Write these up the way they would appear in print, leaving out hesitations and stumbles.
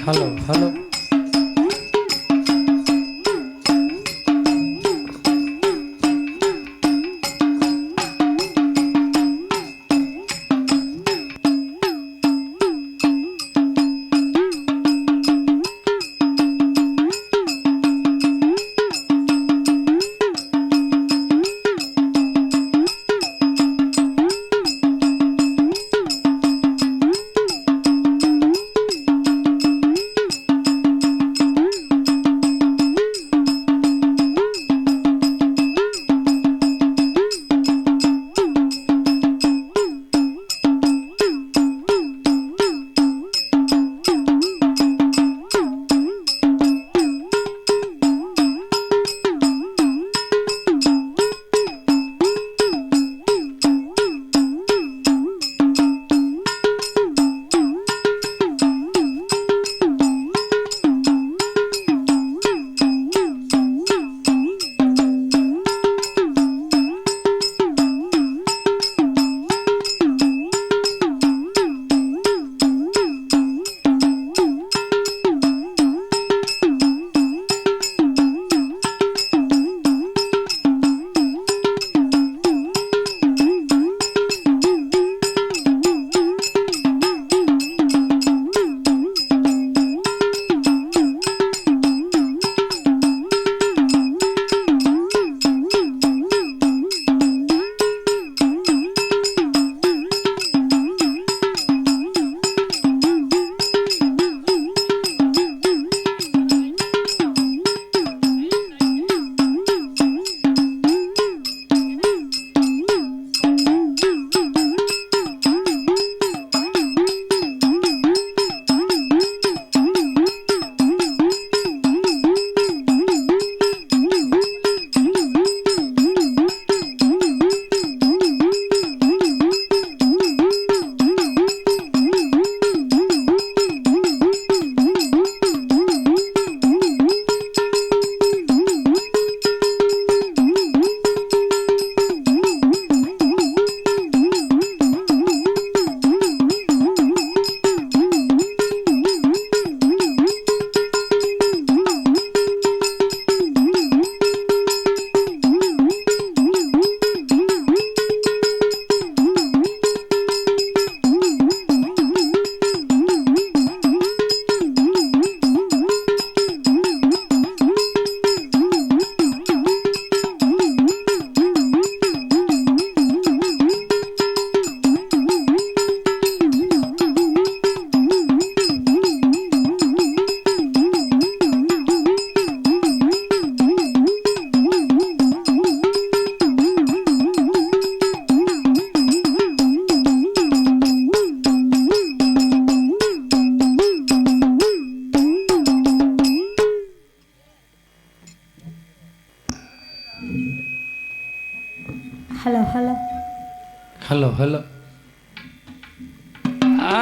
Halo.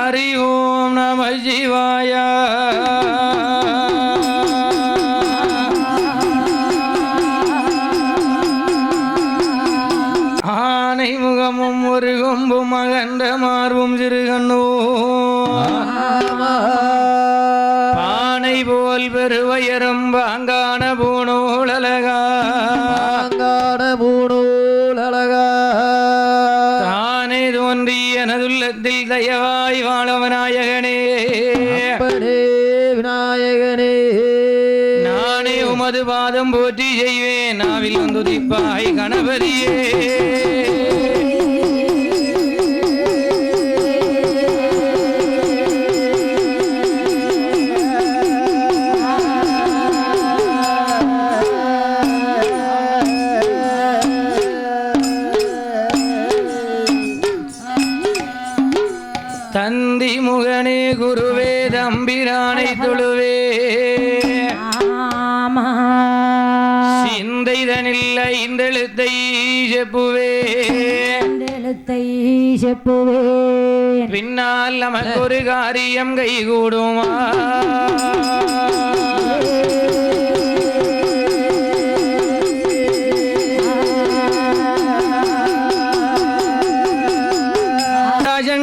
Hari Om Namah Shivaya. ஆனை முகமும் ஒரு கொம்பும் அகன்ற மார்பும் சிறுகண்ணோ பானை போல் பெருவயரும் பாங்கான பூணூலகா தானே தோன்றி எனதுள்ளத்தில் தயவாய் வாழவநாயகனே விநாயகனே நானே உமது பாதம் போற்றி செய்வேன் நாவில் வந்துதிப்பாய் கணபதியே தந்தி முகனே குருவே தம்பிரானை தொழுவே சிந்தைதனில் ஐந்தெழுத்தை செப்புவே பின்னால் நமக்கு ஒரு காரியம் கைகூடுமா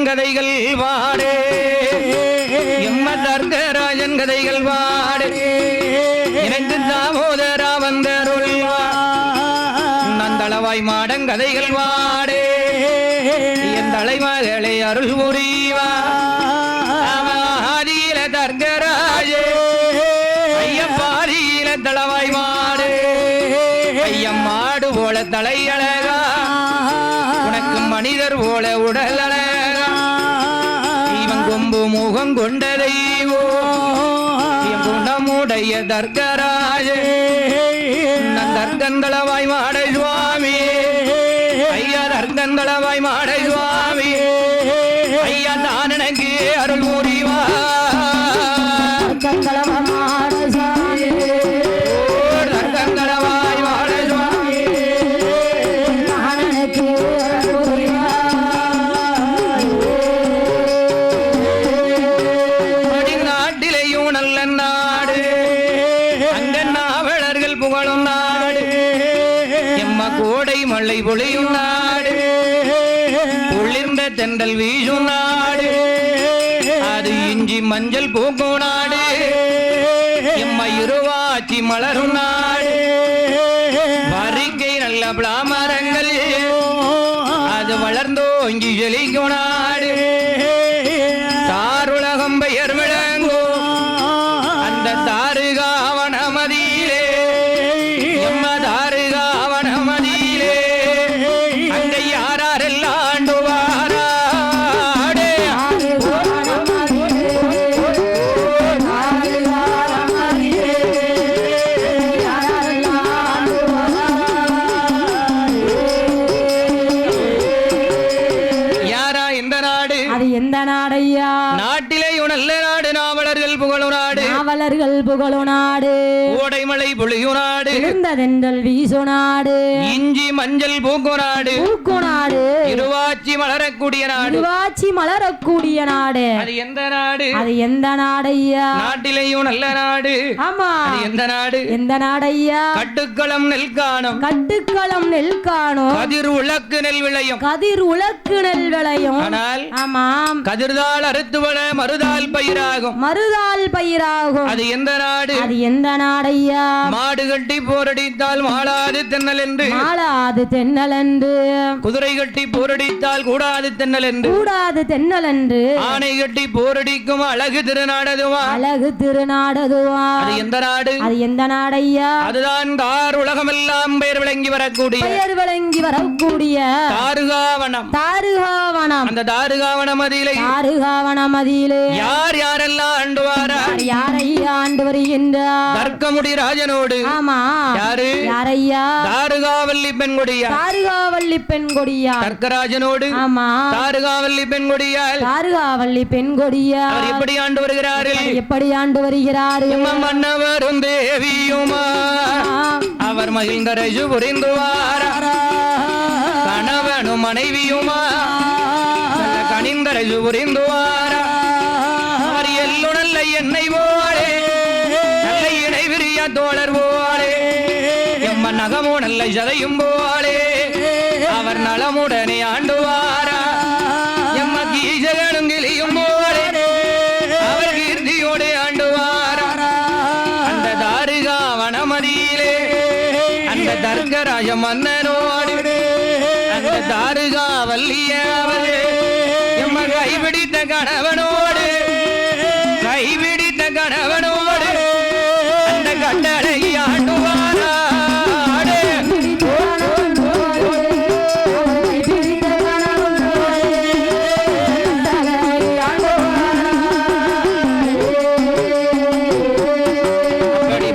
கதைகள் வாடே எம்ம தர்கராஜன் கதைகள் பாடு எனக்கு தாமோதரா வந்தருள்வா நந்தளவாய் மாடன் கதைகள் பாடு என் தலைமகளை அருள் புரிவா ஆதியில தர்கராஜே ஐயப்பாரியில தளவாய் மாடு ஐயம் மாடு போல தலையழகா உனக்கு மனிதர் போல உடல் அழகா இவன் கொம்பு முகம் கொண்ட தெய்வோ என் குணமுடைய தர்கராஜே தர்கந்தளவாய் மாட சுவாமி ஐயா தர்கந்தளவாய் மாட சுவாமி ஐயா தான் எனக்கு அருள் புரிவா மழை பொழியும் நாடு குளிர்ந்த தென்றல் வீசும் நாடு அது இஞ்சி மஞ்சள் பூக்கும் நாடு எம்மை இருவாச்சி மலரும் நாடு வரிக்கை நல்ல பிளாமரங்கள் அது வளர்ந்தோங்கி செழிக்கும் நாடு தாருலகம் பெயர் விளங்கோ அந்த தாருகாவன மதியிலே எம்ம தாருகாவன மதியிலே அங்க யாரெல்லாம் ஆண்டுவாராடே யாரா இந்த நாடு அது எந்த நாடையா நாட்டிலே நல்ல நாடு நாவலர்கள் புகழும் நாடு நாவலர்கள் புகழும் நாடு ஓடைமலை பொழியும் நாடு இருந்ததென்றல் வீசு நாடு இஞ்சி மஞ்சள் பூக்கு நாடு பூக்கு நாடு இருவாச்சி மலரக்கூடிய நாடு இருவாச்சி மலரக்கூடிய நாடு அது எந்த நாடு அது எந்த நாடையா நாட்டிலேயும் நல்ல நாடு ஆமா அது எந்த நாடு எந்த நாடையா கட்டுக்களம் நெல் காணும் கட்டுக்களம் நெல் காணும் கதிர் உலக்கு நெல் விளையும் கதிர் உலக்கு நெல் விளையும் ஆனால் ஆமாம் கதிர்தாள் அறுத்துவள மறுதால் பயிராகும் மறுதால் பயிராகும் அது எந்த நாடு அது எந்த நாடையா மாடு கட்டி போரடித்தால் மாளாது தென்னல் என்று மாளாது தென்னல் என்று குதிரை கட்டி போரடித்தால் கூடாது தென்னல் என்று கூடாது தென்னல் என்று ஆணை கட்டி போரடிக்கும் அழகு திருநாடதுவா அழகு திருநாடதுவா அது எந்த நாடு அது எந்த நாடையா அதுதான் தார் உலகமெல்லாம் பெயர் விளங்கி வரக்கூடிய பெயர் விளங்கி வரக்கூடிய தாருகாவனம் தாருகாவனம் அந்த தாருகாவனம் அதிலே தாருகாவனம் அதிலே யார் யாரெல்லாம் ஆண்டுவாரா யாரையா ஆண்டு வருகின்றார் தர்க்கமுடி ராஜனோடு ஆமா யாரு யாரையா தாருகாவல்லி பெண்கொடியா தாருகாவல்லி பெண்கொடியா தர்க்கராஜனோடு ஆமா தாருகாவல்லி பெண்கொடியால் தாருகாவல்லி பெண்கொடியா அவர் எப்படி ஆண்டு வருகிறார்கள் எப்படி ஆண்டு வருகிறார்கள் மன்னவரும் தேவியுமா அவர் மகிழ்ந்த ரஜு புரிந்துவார் கணவனும் மனைவியுமா கனிந்த ரஜு புரிந்துவார் அவர் எல்லு நல்ல எண்ணெய் போலே நல்ல இணை விரிய தோழர் போலே எம்ம நகமோ நல்ல ஜதையும் போலே அவர் நலமுடனே ஆண்டுவாரா எம்ம கீஜகனும் கிளியும் போலே அவர் கீர்த்தியோடு ஆண்டுவாரா அந்த தாருகா வனமதியிலே அந்த தர்கராஜ மன்னனோடு அந்த தாருகா வல்லியாவது எம்ம கைபிடித்த கணவனோடு கைபிடித்த கணவனோடு அந்த கட்டளை ஆண்டுவாரா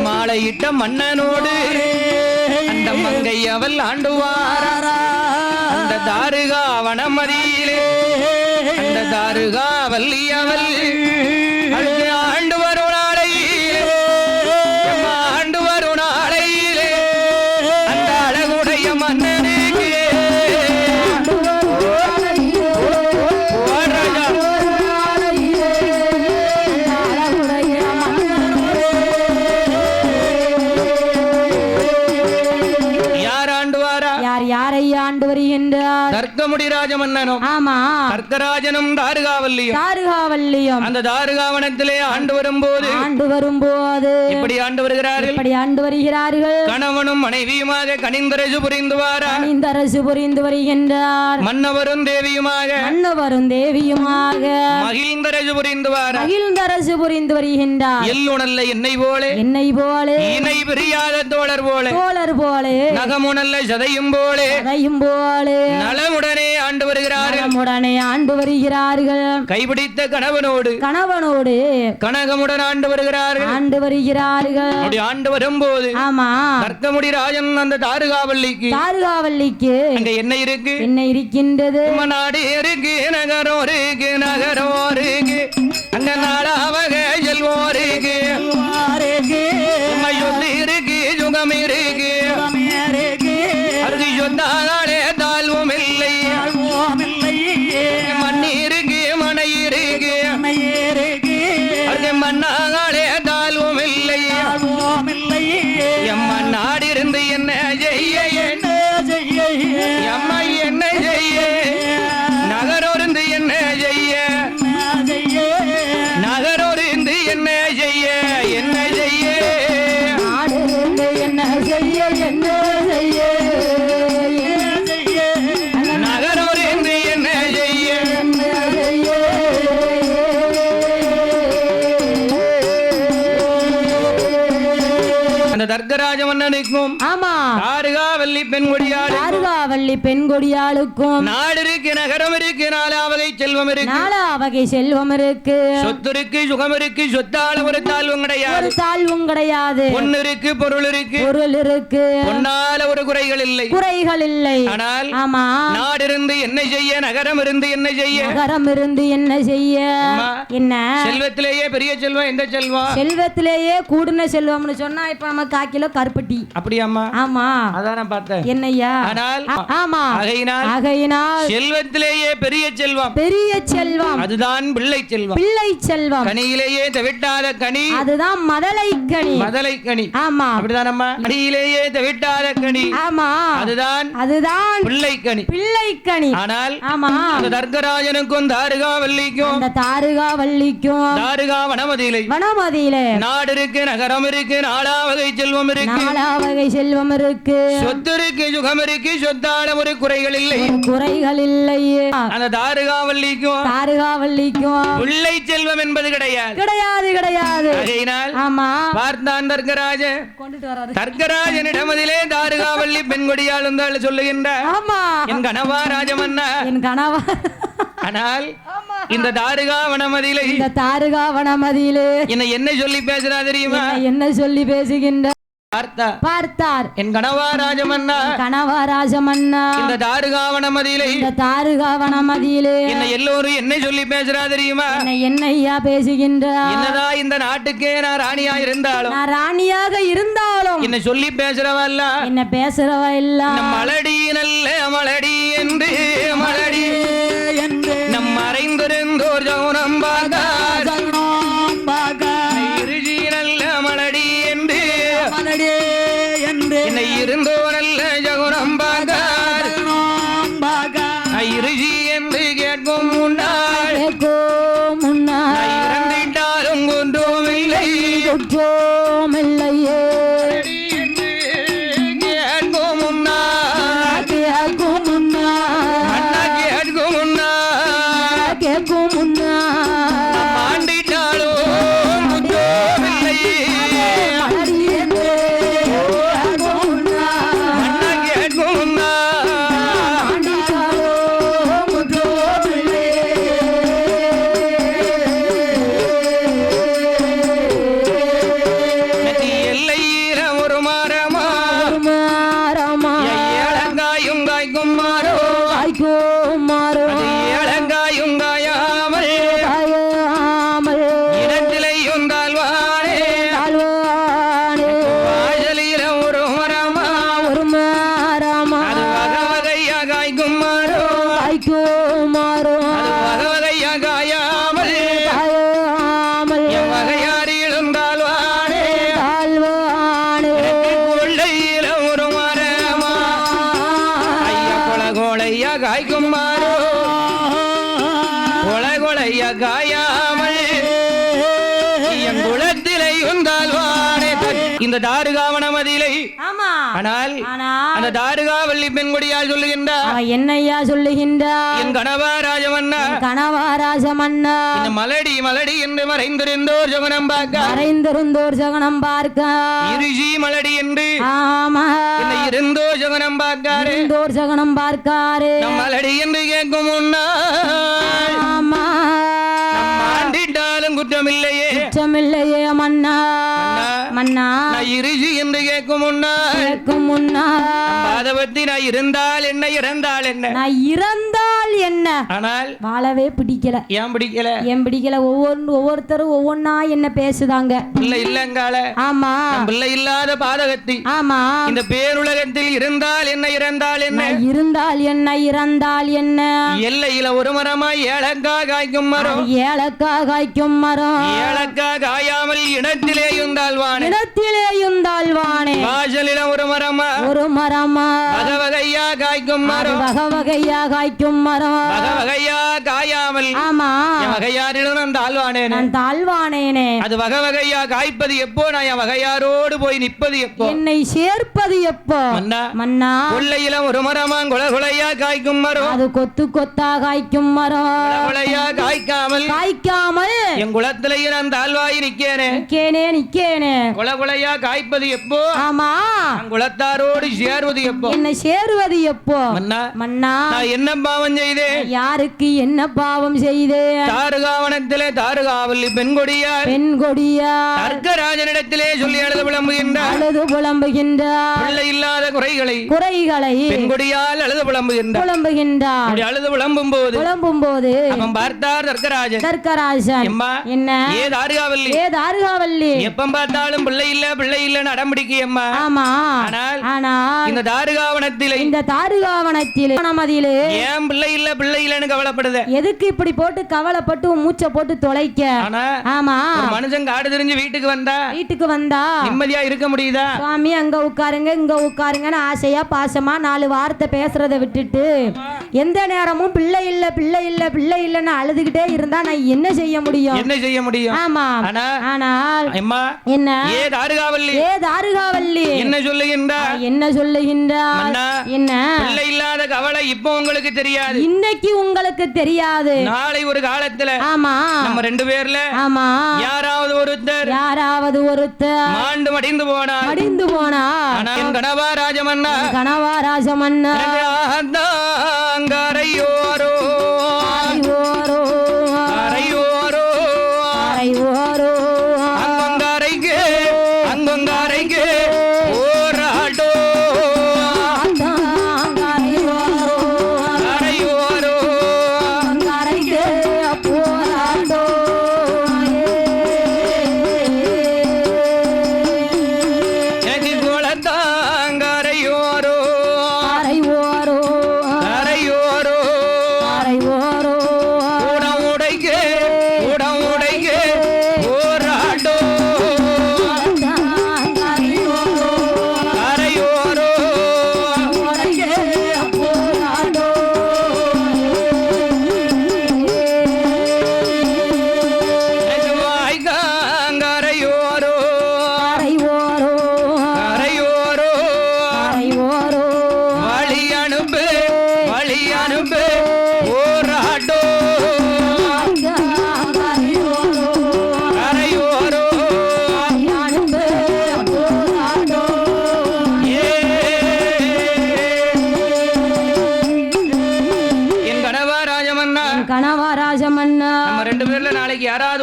மாலையிட்ட மன்னனோடு அந்த மங்கை அவள் ஆண்டுவாரா அந்த தாருகா வனமதியிலே அந்த தாருகா வல்லி அவள் ஆண்டு வரும் நாளையிலே ஆண்டு வரும் நாளையிலே அந்த அழகுடைய மன்னனுக்கு யாரை ஆண்டு வருகின்றார் தர்க்க தர்க்கமுடி ராஜமன்னனும் ஆமா தர்க்கராஜனும் தாருகாவல்லியும் தாருகாவல்லியம் அந்த தாருகாவனத்திலே ஆண்டு வரும்போது இப்படி ஆண்டு வருகிறார்கள் கணவனும் மனைவியுமாக கனிந்தரசு புரிந்து வருகின்றார் மன்னவரும் தேவியுமாக மகிழ்ந்தரசு புரிந்து வருகின்றார் எல்லுணல்ல என்னை போலே இணை பிரியாத தோழர் போலே நகமுனல்ல சதையும் போலே நலமுடனே ஆண்டு வருகிறார்கள் கைபிடித்த கணவனோடு கனகமுடன் ஆண்டு வருகிறார்கள் அப்படி ஆண்டு வரும்போது ஆமா தர்க்கமுடி ராஜன் அந்த தாருகாவல்லிக்கு அங்க என்ன இருக்கின்றது நாடு இருக்கு நகரம் இருக்கு அங்க நாடாவக செல்வோருக்கு சொத்து இருக்கு சுகம் இருக்கு அருகி சொன்னாலே தாழ்வும் இல்லை மண்ணி இருக்கு மனை இருக்கு அருகே மண்ணாலே தாழ்வும் இல்லை எம்மா நாடு இருந்து என்ன செய்ய எம்மா என்ன செய்ய நகரோருந்து என்ன செய்ய நகரோருந்து என்ன செய்ய நகரோருந்து என்ன செய்ய அந்த தர்க்கராஜ மன்னனுக்கும் ஆமா தாருகாவல்லி பெண்கொடியாளுக்கும் நாடு இருக்கு நகரம் இருக்கு நாலாவகை செல்வம் இருக்கு சொத்து இருக்கு சுகம் இருக்கு சொத்தால ஒரு தாழ்வும் கிடையாது பொண்ணு இருக்கு பொருள் இருக்கு பொன்னால ஒரு குறைகள் இல்லை ஆனால் ஆமா நாடு இருந்து என்ன செய்ய நகரம் இருந்து என்ன செய்ய என்ன செல்வத்திலேயே பெரிய செல்வம் எந்த செல்வத்திலேயே கூடுன செல்வம்னு சொன்னா இப்ப நம்ம 1/4 கிலோ கருப்பட்டி அப்படியாம்மா ஆமா அதான் நான் பார்த்தேன் என்னையா ஆனால் ஆமா ஆகையினால் செல்வத்திலேயே பெரிய செல்வம் அதுதான் பிள்ளை செல்வம் கனியிலேயே தவிட்டாத கனி அதுதான் மதலை கனி ஆமா அப்படிதான் அம்மா கனியிலேயே தவிட்டாத கனி ஆமா அதுதான் பிள்ளை கனி ஆனால் ஆமா அந்த தர்க்கராஜனுக்கும் தாருகாவல்லிக்கும் தாருகா வனமதியிலே நாடு இருக்கு நகரம் இருக்கு நாலாவகை செல்வம் இருக்கு சொத்து இருக்கு சுகம் இருக்கு சொத்தான ஒரு குறைகள் இல்லை அந்த தாருகாவல்லிக்கும் பிள்ளை செல்வம் என்பது கிடையாது ஆமா பார்த்தான் தர்க்கராஜனிடமதிலே தாருகாவல்லி பெண்கொடியாள் வந்தாள் சொல்லுகின்ற என் கணவா ராஜமன்னா ஆனால் இந்த தாருகா வனமதியிலே என்ன சொல்லி பேசுறா தெரியுமா என்ன சொல்லி பேசுகின்ற பார்த்தார் என் கணவா ராஜமன்னா இந்த தாருகாவனமதியிலே என்ன எல்லோரும் என்ன சொல்லி பேசுறா தெரியுமா என்னையா பேசுகின்ற என்னதான் இந்த நாட்டுக்கே நான் ராணியாக இருந்தாலும் என்ன சொல்லி பேசுறவ இல்ல மலடி நல்ல மலடி என்று நம் மறைந்திருந்தோர் ஜவுனம் இருஜி நல்ல மலடி என்று என்னை இருந்தோ நல்ல ஜகுனம் இருஜி என்று கேட்கும் முன்னாள் இறந்திட்டாலும் ஒன்றும் இல்லை கேட்கும் முன்னாள் இந்த தாருகாவனமதியிலே ஆமா ஆனால் அந்த தாருகாவல்லி பெண்கொடியால் சொல்லுகின்றார் என்னையா சொல்லுகின்றார் என் கணவா ராஜமன்னா இந்த மலடி மலடி என்று மறைந்திருந்தோர் ஜகனம் பார்க்க இருஜி மலடி என்று இருந்தோர் ஜகனம் பார்க்காரு மலடி என்று கேட்கும் ஆண்டிட்டாலும் குற்றமில்லையே மன்னா இருஜி என்று கேட்கும் பாதவத்தி நான் இருந்தால் என்ன இறந்தால் என்ன ஆனால் வாழவே பிடிக்கல ஏன் பிடிக்கல ஒவ்வொருத்தரும் ஒவ்வொன்னா என்ன பேசுதாங்க பிள்ளை இல்லங்கால ஆமா பிள்ளை இல்லாத பாதகத்தி ஆமா இந்த பேருலகத்தில் இருந்தால் என்ன இறந்தால் என்ன எல்லையில ஒரு மரமா ஏலக்கா காய்க்கும் மரம் ஏலக்கா காயாமல் இனத்திலேயும் தாழ்வானே வாசலில ஒரு மரமா வகவகையா காய்க்கும் மரம் வகையா காயாமல் ஆமா வகையாரிடம் நான் தாழ்வானேனே அது வகையா காய்ப்பது எப்போ நான் என் வகையாரோடு போய் நிற்பது எப்போ என்னை சேர்ப்பது எப்போ மன்னா கொள்ளையில ஒரு மரமா குலையா காய்க்கும் மரம் அது கொத்தா காய்க்கும் மரம் குலையா காய்க்காமல் என் குளத்திலேயே நான் தாழ்வாய் நிக்கேனே குலையா காய்ப்பது எப்போ ஆமா குளத்தாரோடு சேர்வது எப்போ என்னை சேர்வது எப்போ மன்னா நான் என்ன பாவம் செய்தேன் யாருக்கு என்ன பாவம் செய்தேன் தாருகாவனத்திலே தாருகாவல்லி பெண்கொடியார் தர்க்கராஜனிடத்திலே சொல்லி அழுது புலம்புகின்றார் பிள்ளை இல்லாத குறைகளை பெண்கொடியால் அழுது புலம்புகின்றார் அழுது புலம்பும் போது அவன் பார்த்தார் தர்க்கராஜன் என்ன ஏ தாருகாவல்லி எப்ப பார்த்தாலும் பிள்ளை இல்ல அடம்பிடிக்கையம்மா ஆமா ஆனால் இந்த தாருகாவனத்திலே ஏன் பிள்ளை இல்லன்னு கவலைப்படுது எதுக்கு இப்படி போட்டு கவலைப்பட்டு மூச்சை போட்டு தொலைக்க ஆமா மனுஷன் காடு தெரிஞ்சு வீட்டுக்கு வந்தா நிம்மதியா இருக்க முடியுதா சுவாமி அங்க உட்காருங்க இங்க உட்காருங்கன்னு ஆசையா பாசமா 4 வார்த்தை பேசுறதை விட்டுட்டு எந்த நேரமும் பிள்ளை இல்லன்னு அழுதுகிட்டே இருந்தா நான் என்ன செய்ய முடியும் ஆமா ஆனால் என்ன ஏ தாருகாவல்லி என்ன சொல்லுகின்றார் என்ன பிள்ளை இல்லாத கவலை இப்போ உங்களுக்கு தெரியாது இன்னைக்கு உங்களுக்கு தெரியாது நாளை ஒரு காலத்துல ஆமா நம்ம 2 பேர்ல ஆமா யாராவது ஒருத்தர் மாண்டு மடிந்து போனா என் கணவா ராஜமன்னா அங்கரையோரோ அங்கங்காரைக்கு ஓராடோ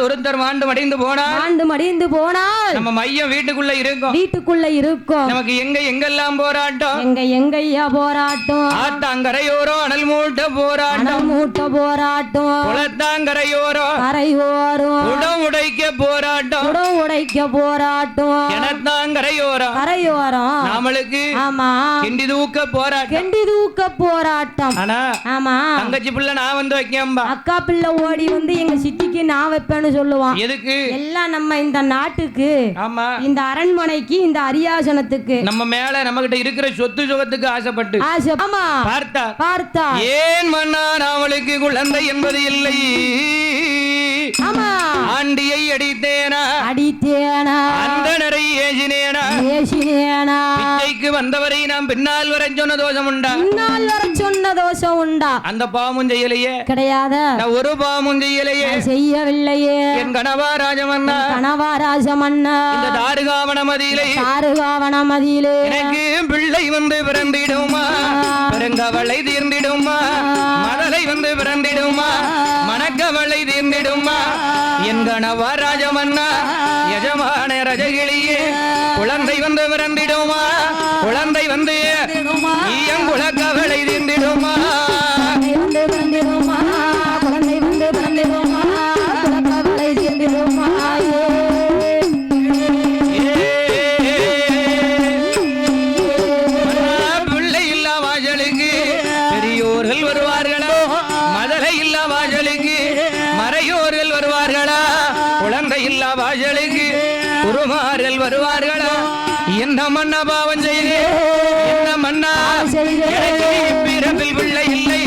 ஒருத்தர் மாண்டு மடிந்து போனால் நம்ம மையம் வீட்டுக்குள்ள இருக்கும் நமக்கு எங்கெல்லாம் போராட்டம் எங்கய்யா போராட்டம் ஆத்தாங்கரையோரோ அனல் மூட்ட போராட்டம் குளத்தாங்கரையோரோ உடம் உடைக்க போராட்டம் கிணத்தாங்கரையோரம் நம்மளுக்கு ஆமா கிண்டி தூக்க போராட்டம் ஆமா தங்கச்சி பிள்ளை நான் வந்து வைக்கம்பா அக்கா பிள்ளை ஓடி வந்து எங்க சித்திக்கு நான் வைப்பேன்னு சொல்லுவான் எதுக்கு எல்லாம் நம்ம இந்த நாட்டுக்கு ஆமா இந்த அரண்மனைக்கு இந்த அரியாசனத்துக்கு நம்ம மேல நம்ம கிட்ட இருக்கிற சொத்து சுகத்துக்கு ஆசைப்பட்டு ஆமா பார்த்தா ஏன் மன்னா அவளுக்கு குழந்தை என்பது இல்லை ஆமா ஆண்டியை அடித்தேனா அந்த நிறைய பின்னால் வர சொன்ன தோஷம் உண்டா? பின்னால் வர சொன்ன தோஷம் உண்டா? அந்த பாவமும் செய்யலையே. கிடையாது. நான் ஒரு பாவமும் செய்யலையே. செய்யவில்லையே. என் கணவா ராஜமன்னா, கணவா ராஜமன்னா, இந்த தாருகாவனமதியிலே எனக்கு பிள்ளை வந்து பிறந்திடுமா, பெருங்கவளை தீர்ந்திடுமா, மதலை வந்து பிறந்திடுமா, மணக்கவளை தீர்ந்திடுமா. என் கணவா ராஜமன்னா, எஜமான ரஜகிளியே, குழந்தை வந்து பிறந்திடுமா, குழந்தை வந்து என் குலக்கவளை தீர்ந்திடுமா. குழந்தை வந்து பிறந்திடுமா, குலக்கவளை தீர்ந்திடுமா. பிள்ளை இல்லா வாசலுக்கு பெரியோர்கள் வருவார்களா, மதலை இல்லா வாசலுக்கு மறையோர்கள் வருவார்களா, குழந்தை இல்லா வாசலுக்கு குருமார்கள் வருவார்களா. என்ன மன்னா பாவம் செய்து, என்ன மன்னா பிறப்பில் பிள்ளை இல்லை.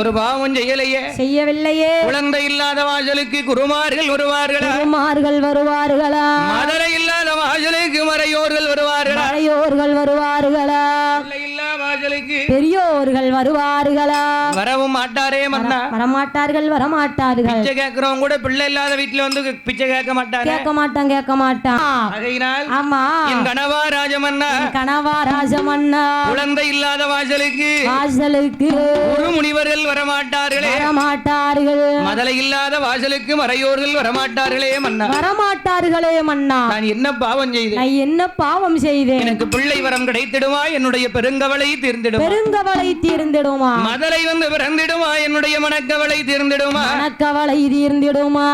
ஒரு பாவம் செய்யலையே, செய்யவில்லையே. குழந்தை இல்லாத வாசலுக்கு குருமார்கள் வருவார்களா, குருமார்கள் வருவார்களா, மதுரை இல்லாத வாசலுக்கு மறையோர்கள் வருவார்களா, மறையோர்கள் வருவார்களா, வாசலுக்கு பெரியோர்கள் வருவார்களா. வரவும் மாட்டாரே மன்னா, வரமாட்டார்கள், வரமாட்டார்கள். பிச்சை கேட்கிறவங்க கூட பிள்ளை இல்லாத வீட்டுல வந்து பிச்சை கேட்க மாட்டாங்க, கேட்க மாட்டான், கேட்க மாட்டான். ஆமா, என் கணவா ராஜமன்னா, கணவா ராஜமன்னா, குழந்தை இல்லாத வாசலுக்கு குரு முனிவர்கள் வரமாட்டார்களே, வரமாட்டார்கள். மதலை இல்லாத வாசலுக்கு மறையோர்கள் வரமாட்டார்களே மன்னா, வரமாட்டார்களே மன்னா. நான் என்ன பாவம் செய்தேன், நான் என்ன பாவம் செய்தேன்? எனக்கு பிள்ளை வரம் கிடைத்திடுமா, என்னுடைய பெருங்கவளை தீர்ந்திடுமா, பெருங்கவளை தீர்ந்திடுமா, மதலை வந்து பிறந்திடுமா, என்னுடைய மனக்கவளை தீர்ந்திடுமா, மனக்கவலை தீர்ந்திடுமா.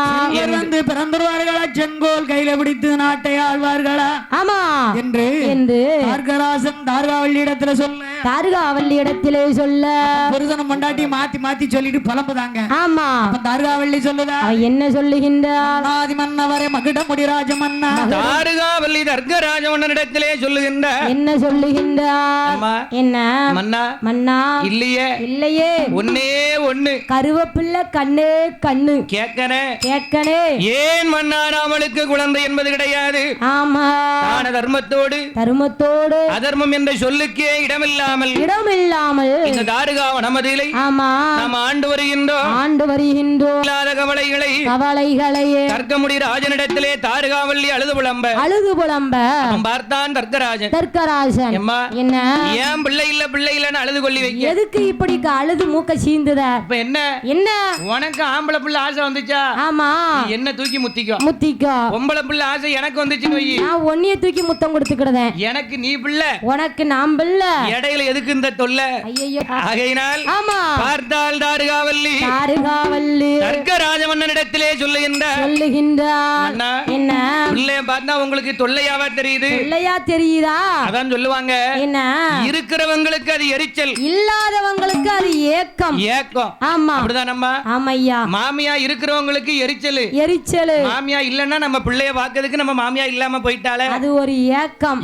வந்து பிறந்துருவார்களா, செங்கோல் கையில பிடித்து நாட்டை ஆழ்வார்களா. ஆமா என்று தார்கராசன் தார்காவல்லி இடத்துல சொல்ல, தார்காவல்லி இடத்திலே சொல்ல, புருஷனும் பொண்டாட்டி மாத்தி மாத்தி சொல்லிட்டு புலம்புதாங்க. ஆமா, தார்காவல்லி சொல்லுதா, என்ன சொல்லுகின்றார்? ஆதி மன்னவரே மகுடமுடி ராஜமன்னா, தார்காவல்லி தர்கராஜமன்னனிடத்திலே சொல்லுகின்ற, என்ன சொல்லுகின்றார்? என்ன மன்னா, மன்னா இல்லையே, இல்லையே, ஒன்னே ஒண்ணு, கருவேப்பிள்ளை கண்ணே கண்ணு கேட்கனே. ஏன் மன்னா நாமளுக்கு குழந்தை என்பது கிடையாது. ஆமா, தான தர்மத்தோடு அதர்மம் என்ற சொல்லுக்கே இடமில்லாமல் இந்த தாருகாவனமதியிலே ஆமா நாம் ஆண்டு வருகின்றோம். இல்லாத கவலைகளை தர்க்கமுடி ராஜனிடத்திலே தாருகாவல்லி அழுது புலம்ப பார்த்தான் தர்க்கராஜன். என்ன ஏன் பிள்ளை இல்லன்னு அழுது கொள்ளி வைக்க, எதுக்கு இப்படி அழுது மூக்க சீந்துத? இப்ப என்ன உனக்கு ஆம்பளை பிள்ளை ஆசை வந்துச்சா? ஆமா, என்ன தூக்கி முத்திக்கோ. பொம்பளை பிள்ளை ஆசை எனக்கு வந்துச்சுன்னு வை, நான் ஒன்னிய தூக்கி முத்தம் கொடுத்துக்கிடுதேன். எனக்கு நீ பிள்ளை, உனக்கு நான் பிள்ளை, இடையில எதுக்கு இந்த தொல்லை? ஆகையினால் ஆமா, பார்த்தால் தாருகாவல்லி தர்க்கராஜமன்னனிடத்திலே சொல்லுகின்றார். என்ன பிள்ளை பார்த்தா உங்களுக்கு தொல்லையாவா தெரியுது? தொல்லையா தெரியுதா? அதான் சொல்லுவாங்க, என்ன இருக்கிறவங்களுக்கு அது எரிச்சல், இல்லாதவங்களுக்கு அது ஏக்கம். ஆமா, அப்படிதான் நம்ம. ஆமையா, மாமியா இருக்கிறவங்களுக்கு எரிச்சல், மாமியா இல்லன்னா நம்ம பிள்ளைய பார்க்கிறதுக்கு நம்ம மாமியா இல்லாம போயிட்டாலே அது ஒரு ஏக்கம்.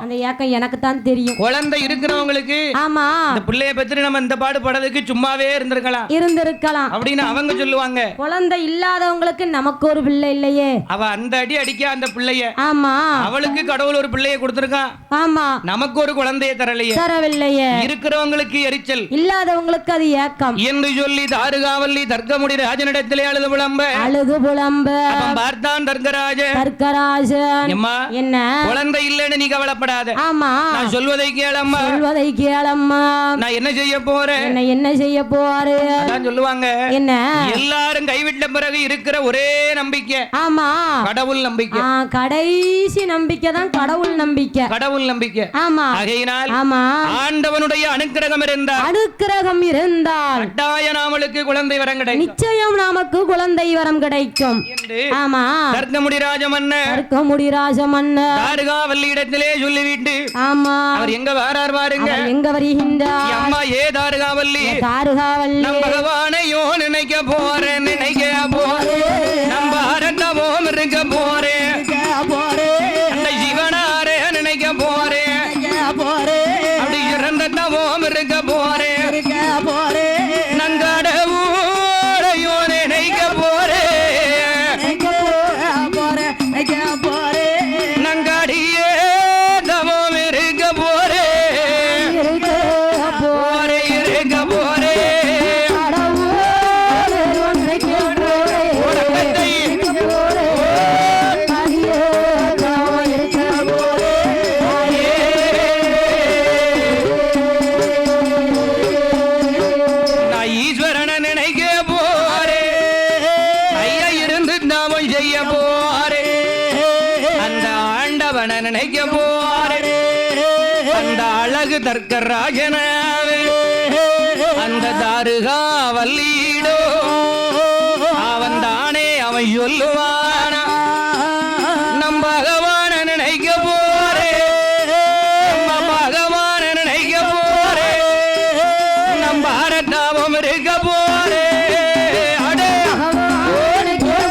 அந்த ஏக்கம் எனக்கு தான் தெரியும். குழந்தை இருக்கிறவங்களுக்கு ஆமா, இந்த பிள்ளைய பத்தி நம்ம இந்த பாடுபடுறதுக்கு சும்மாவே இருந்திருக்கலாம் அப்படின்னு அவங்க சொல்லுவாங்க. குழந்தை இல்லாதவங்களுக்கு நமக்கு ஒரு பிள்ளை இல்லையே, அவ அந்த அடி அடிக்க அந்த பிள்ளைய, ஆமா, அவளுக்கு கடவுள் ஒரு பிள்ளைய கொடுத்திருக்கான். ஆமா, நமக்கு ஒரு குழந்தைய தரவில்லையே. இருக்கிறவங்களுக்கு எரிச்சல், இல்லாதவங்களுக்கு அது ஏக்கம் என்று சொல்லி தாருகாவல்லி தர்க்கமுடி ராஜனிடத்திலே அழுது புலம்ப பார்த்தான் தர்க்கராஜன். என்ன குழந்தை இல்லன்னு நீ கவலைப்படாத, ஆமா, நான் சொல்வதை கேளம்மா, நான் என்ன செய்ய போறேன் சொல்லுவாங்க. என்ன எல்லாரும் கைவிட்ட பிறகு இருக்கிற ஒரே நம்பிக்கை, ஆமா, கடவுள் நம்பிக்கை. கடைசி நம்பிக்கை தான் கடவுள் நம்பிக்கை. ஆமா, ஆகையினால் ஆமா, ஆண்டவனுடைய அனுக்கிரகம் இருந்தால் கட்டாய நாமளுக்கு குழந்தை வரம் கிடைக்கும், நிச்சயம் நமக்கு குழந்தை வரம் கிடைக்கும். ஆமா, தர்க்கமுடி ராஜமன்னர் தாருகாவல்லி இடத்திலே சொல்லிவிட்டு, ஆமா, அவர் எங்க வரார் பாருங்க, எங்க வருகின்றார். அம்மா ஏ தாருகாவல்லி நம் பகவானையோ நினைக்க போறேன் நம் பாரதவோம் இருக்க போறேன் அந்த சிவனாரே நினைக்க போறேன் அப்படி இறந்தவோம் இருக்க போறேன் போரே அந்த அழகு தர்க்கராஜனாவே அந்த தாருகா வல்லீடோ அவன் தானே அவன் சொல்லுவானா நம் பகவான நினைக்க போரே நம்ம பகவான நினைக்க போரே நம் பாரதாபம் இருக்க போரே அடே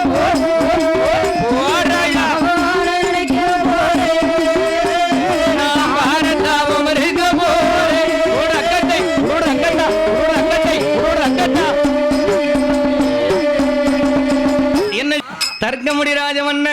போரையா நாம் பாரதாபம் இருக்க போரே உடக்கட்டை உடக்கட்டா உடக்கட்டை உடக்கட்டா என்ன தர்க்கமுடி ராஜமன்ன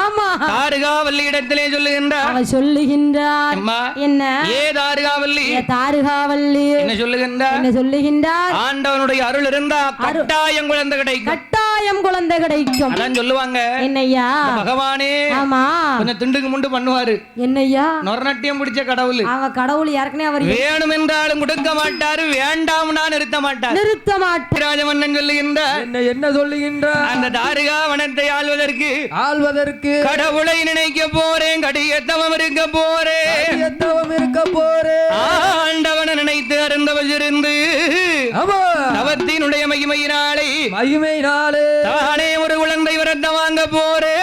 ஆமா தாருகாவல்லி இடத்திலே சொல்லுகின்றார் அவ சொல்லுகின்றார் அம்மா என்ன ஏ தாருகாவல்லி தாருகாவல்லி என்ன சொல்லுகின்றார் என்ன சொல்லுகின்றார் ஆண்டவனுடைய அருள் இருந்தா கட்டாயம் குழந்தை கிடைக்கும் கட்டாயம் குழந்தை கிடைக்கும் அதான் சொல்லுவாங்க என்னையா பகவானே ஆமா கொஞ்சம் திண்டுக்கு முண்டு பண்ணுவாரு என்னையா நொரநட்டியம் பிடிச்ச கடவுள் அவ கடவுள் யாருக்குனே அவர் வேணும் என்றாலும் கொடுக்க மாட்டாரு வேண்டாம்னா நிறுத்த மாட்டார் நிறுத்த மாட்டார் ராஜமன்னன் சொல்லுகின்றார் என்ன சொல்லுகின்றார் அந்த தாருகா வனத்தை ஆள்வதற்கு கடவுளை நினைக்க போறேன் கடியத்தவம் இருக்க போறேன் இருக்க போறே ஆண்டவனை நினைத்து அருந்தவசிருந்து தவத்தினுடைய மகிமையினாலே தானே ஒரு குழந்தை வரத்த வாங்க போறே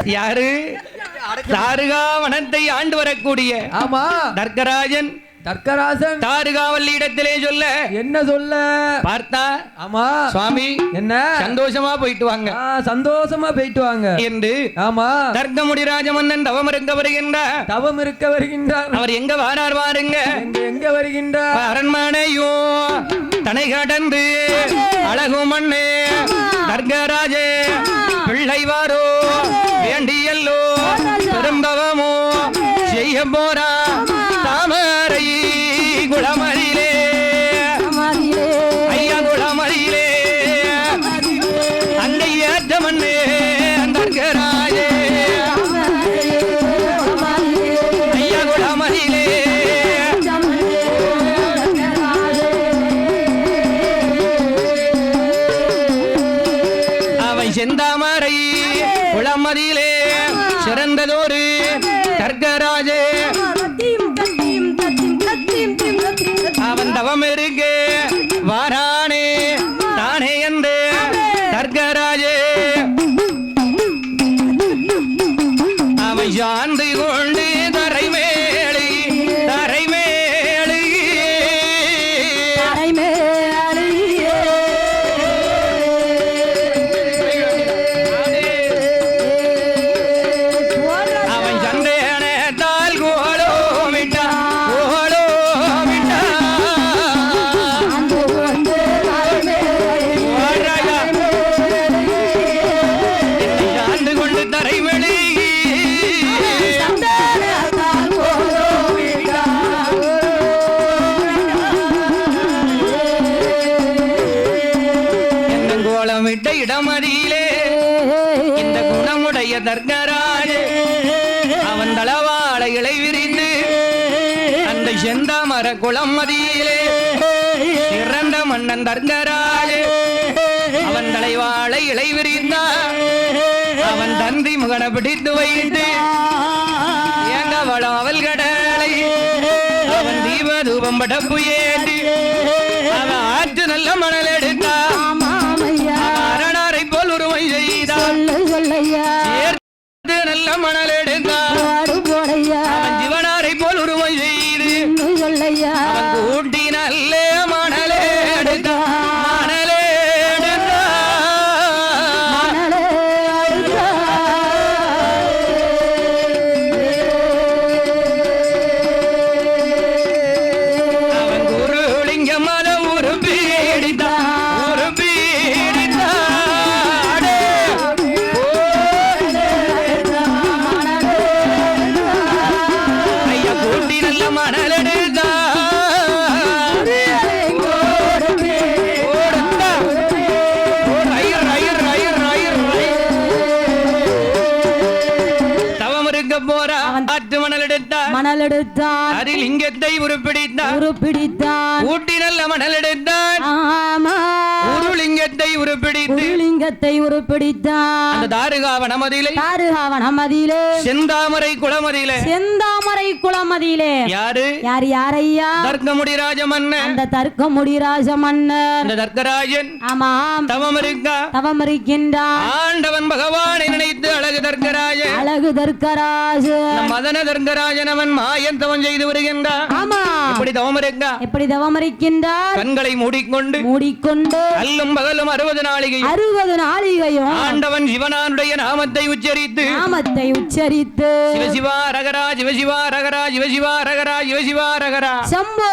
யாரு தாருகா வனத்தை ஆண்டு வரக்கூடிய ஆமா தர்க்கராஜன் தாருகாவல்லி இடத்திலே சொல்ல என்ன சொல்ல பார்த்தா ஆமா சுவாமி என்ன சந்தோஷமா போயிட்டு வாங்க சந்தோஷமா போயிட்டு வாங்க என்று ஆமா தர்க்கமுடி ராஜமன்னன் தவம் இருக்க வருகின்றார் அவர் எங்க வாரார் பாருங்க எங்க வருகின்றார் அரண்மனையோ தனை கடந்து அழகு மண்ணு தர்கராஜே பிள்ளை வாரோ வேண்டியல்லோ பெருந்தவமோ செய்ய போறா தாமரை குளமரியிலே ஐயா குளமரியிலே அங்கே ஏற்ற மண்ணே தர்கராஜே ஐயா குளமரியிலே அவை செந்தாமரை குளமரியிலே சிறந்ததோரு தர்கராஜே அவன் தவம் இருக்கு வாரானே தானே என்று தர்கராஜே அவன் சாந்து கொண்டு தரைமேளி அவன் சந்தேனத்தால் கோலோ விட்டா ஆண்டு கொண்டு தரைமேளி கோலமிட்ட இடமதியிலே இந்த குணமுடைய தர்கராஜே அவன் தளவாள இலை விரிந்து அந்த செந்தாமர குளம் மதியிலே சிறந்த மன்னன் தர்கராஜே அவன் தலைவாள இலை விரிந்தான் அவன் தந்தி முகன பிடித்து வைத்து ஏங்க வளம் அவள் கடலை அவன் தீப தூபம் படப்பு ஏற்றி அவன் ஆற்று நல்ல மணல் எடுத்தான் அரணாரை போல் உருவை செய்தான் நல்ல மணல் எடுத்தான் அவன் ஜீவனாரை போல் உருவை செய்து அவன் கூட்டி நல்ல மணலே எடுத்தான் மணல் எடுத்தான் அதில் லிங்கத்தை உருப்பிடித்தான் ஊட்டி நல்ல மணல் எடுத்தான் ஒரு லிங்கத்தை உருப்பிடித்தான் அந்த தாருகாவனமதியிலே செந்தாமரை குளமதியிலே யாரையா தர்க்கமுடி ராஜமன்னன் அந்த தர்க்கமுடி ராஜமன்னன் அந்த தர்க்கராஜன் ஆமாம் தவம் இருக்கின்றான் ஆண்டவன் பகவானை நினைத்து அழகு தர்க்கராஜ மதன தர்க்கராஜன் அவன் மாயன் தவம் செய்து வருகின்றான் ஆமா எப்படி தவம் இருக்கின்றார் கண்களை மூடிக்கொண்டு அல்லும் பகலும் 60 நாளிகையும் ஆண்டவன் சிவனானுடைய நாமத்தை உச்சரித்து சிவசிவா ரகரா சிவசிவா ரகரா சிவசிவா ரகரா சிவசிவா ரகரா சம்போ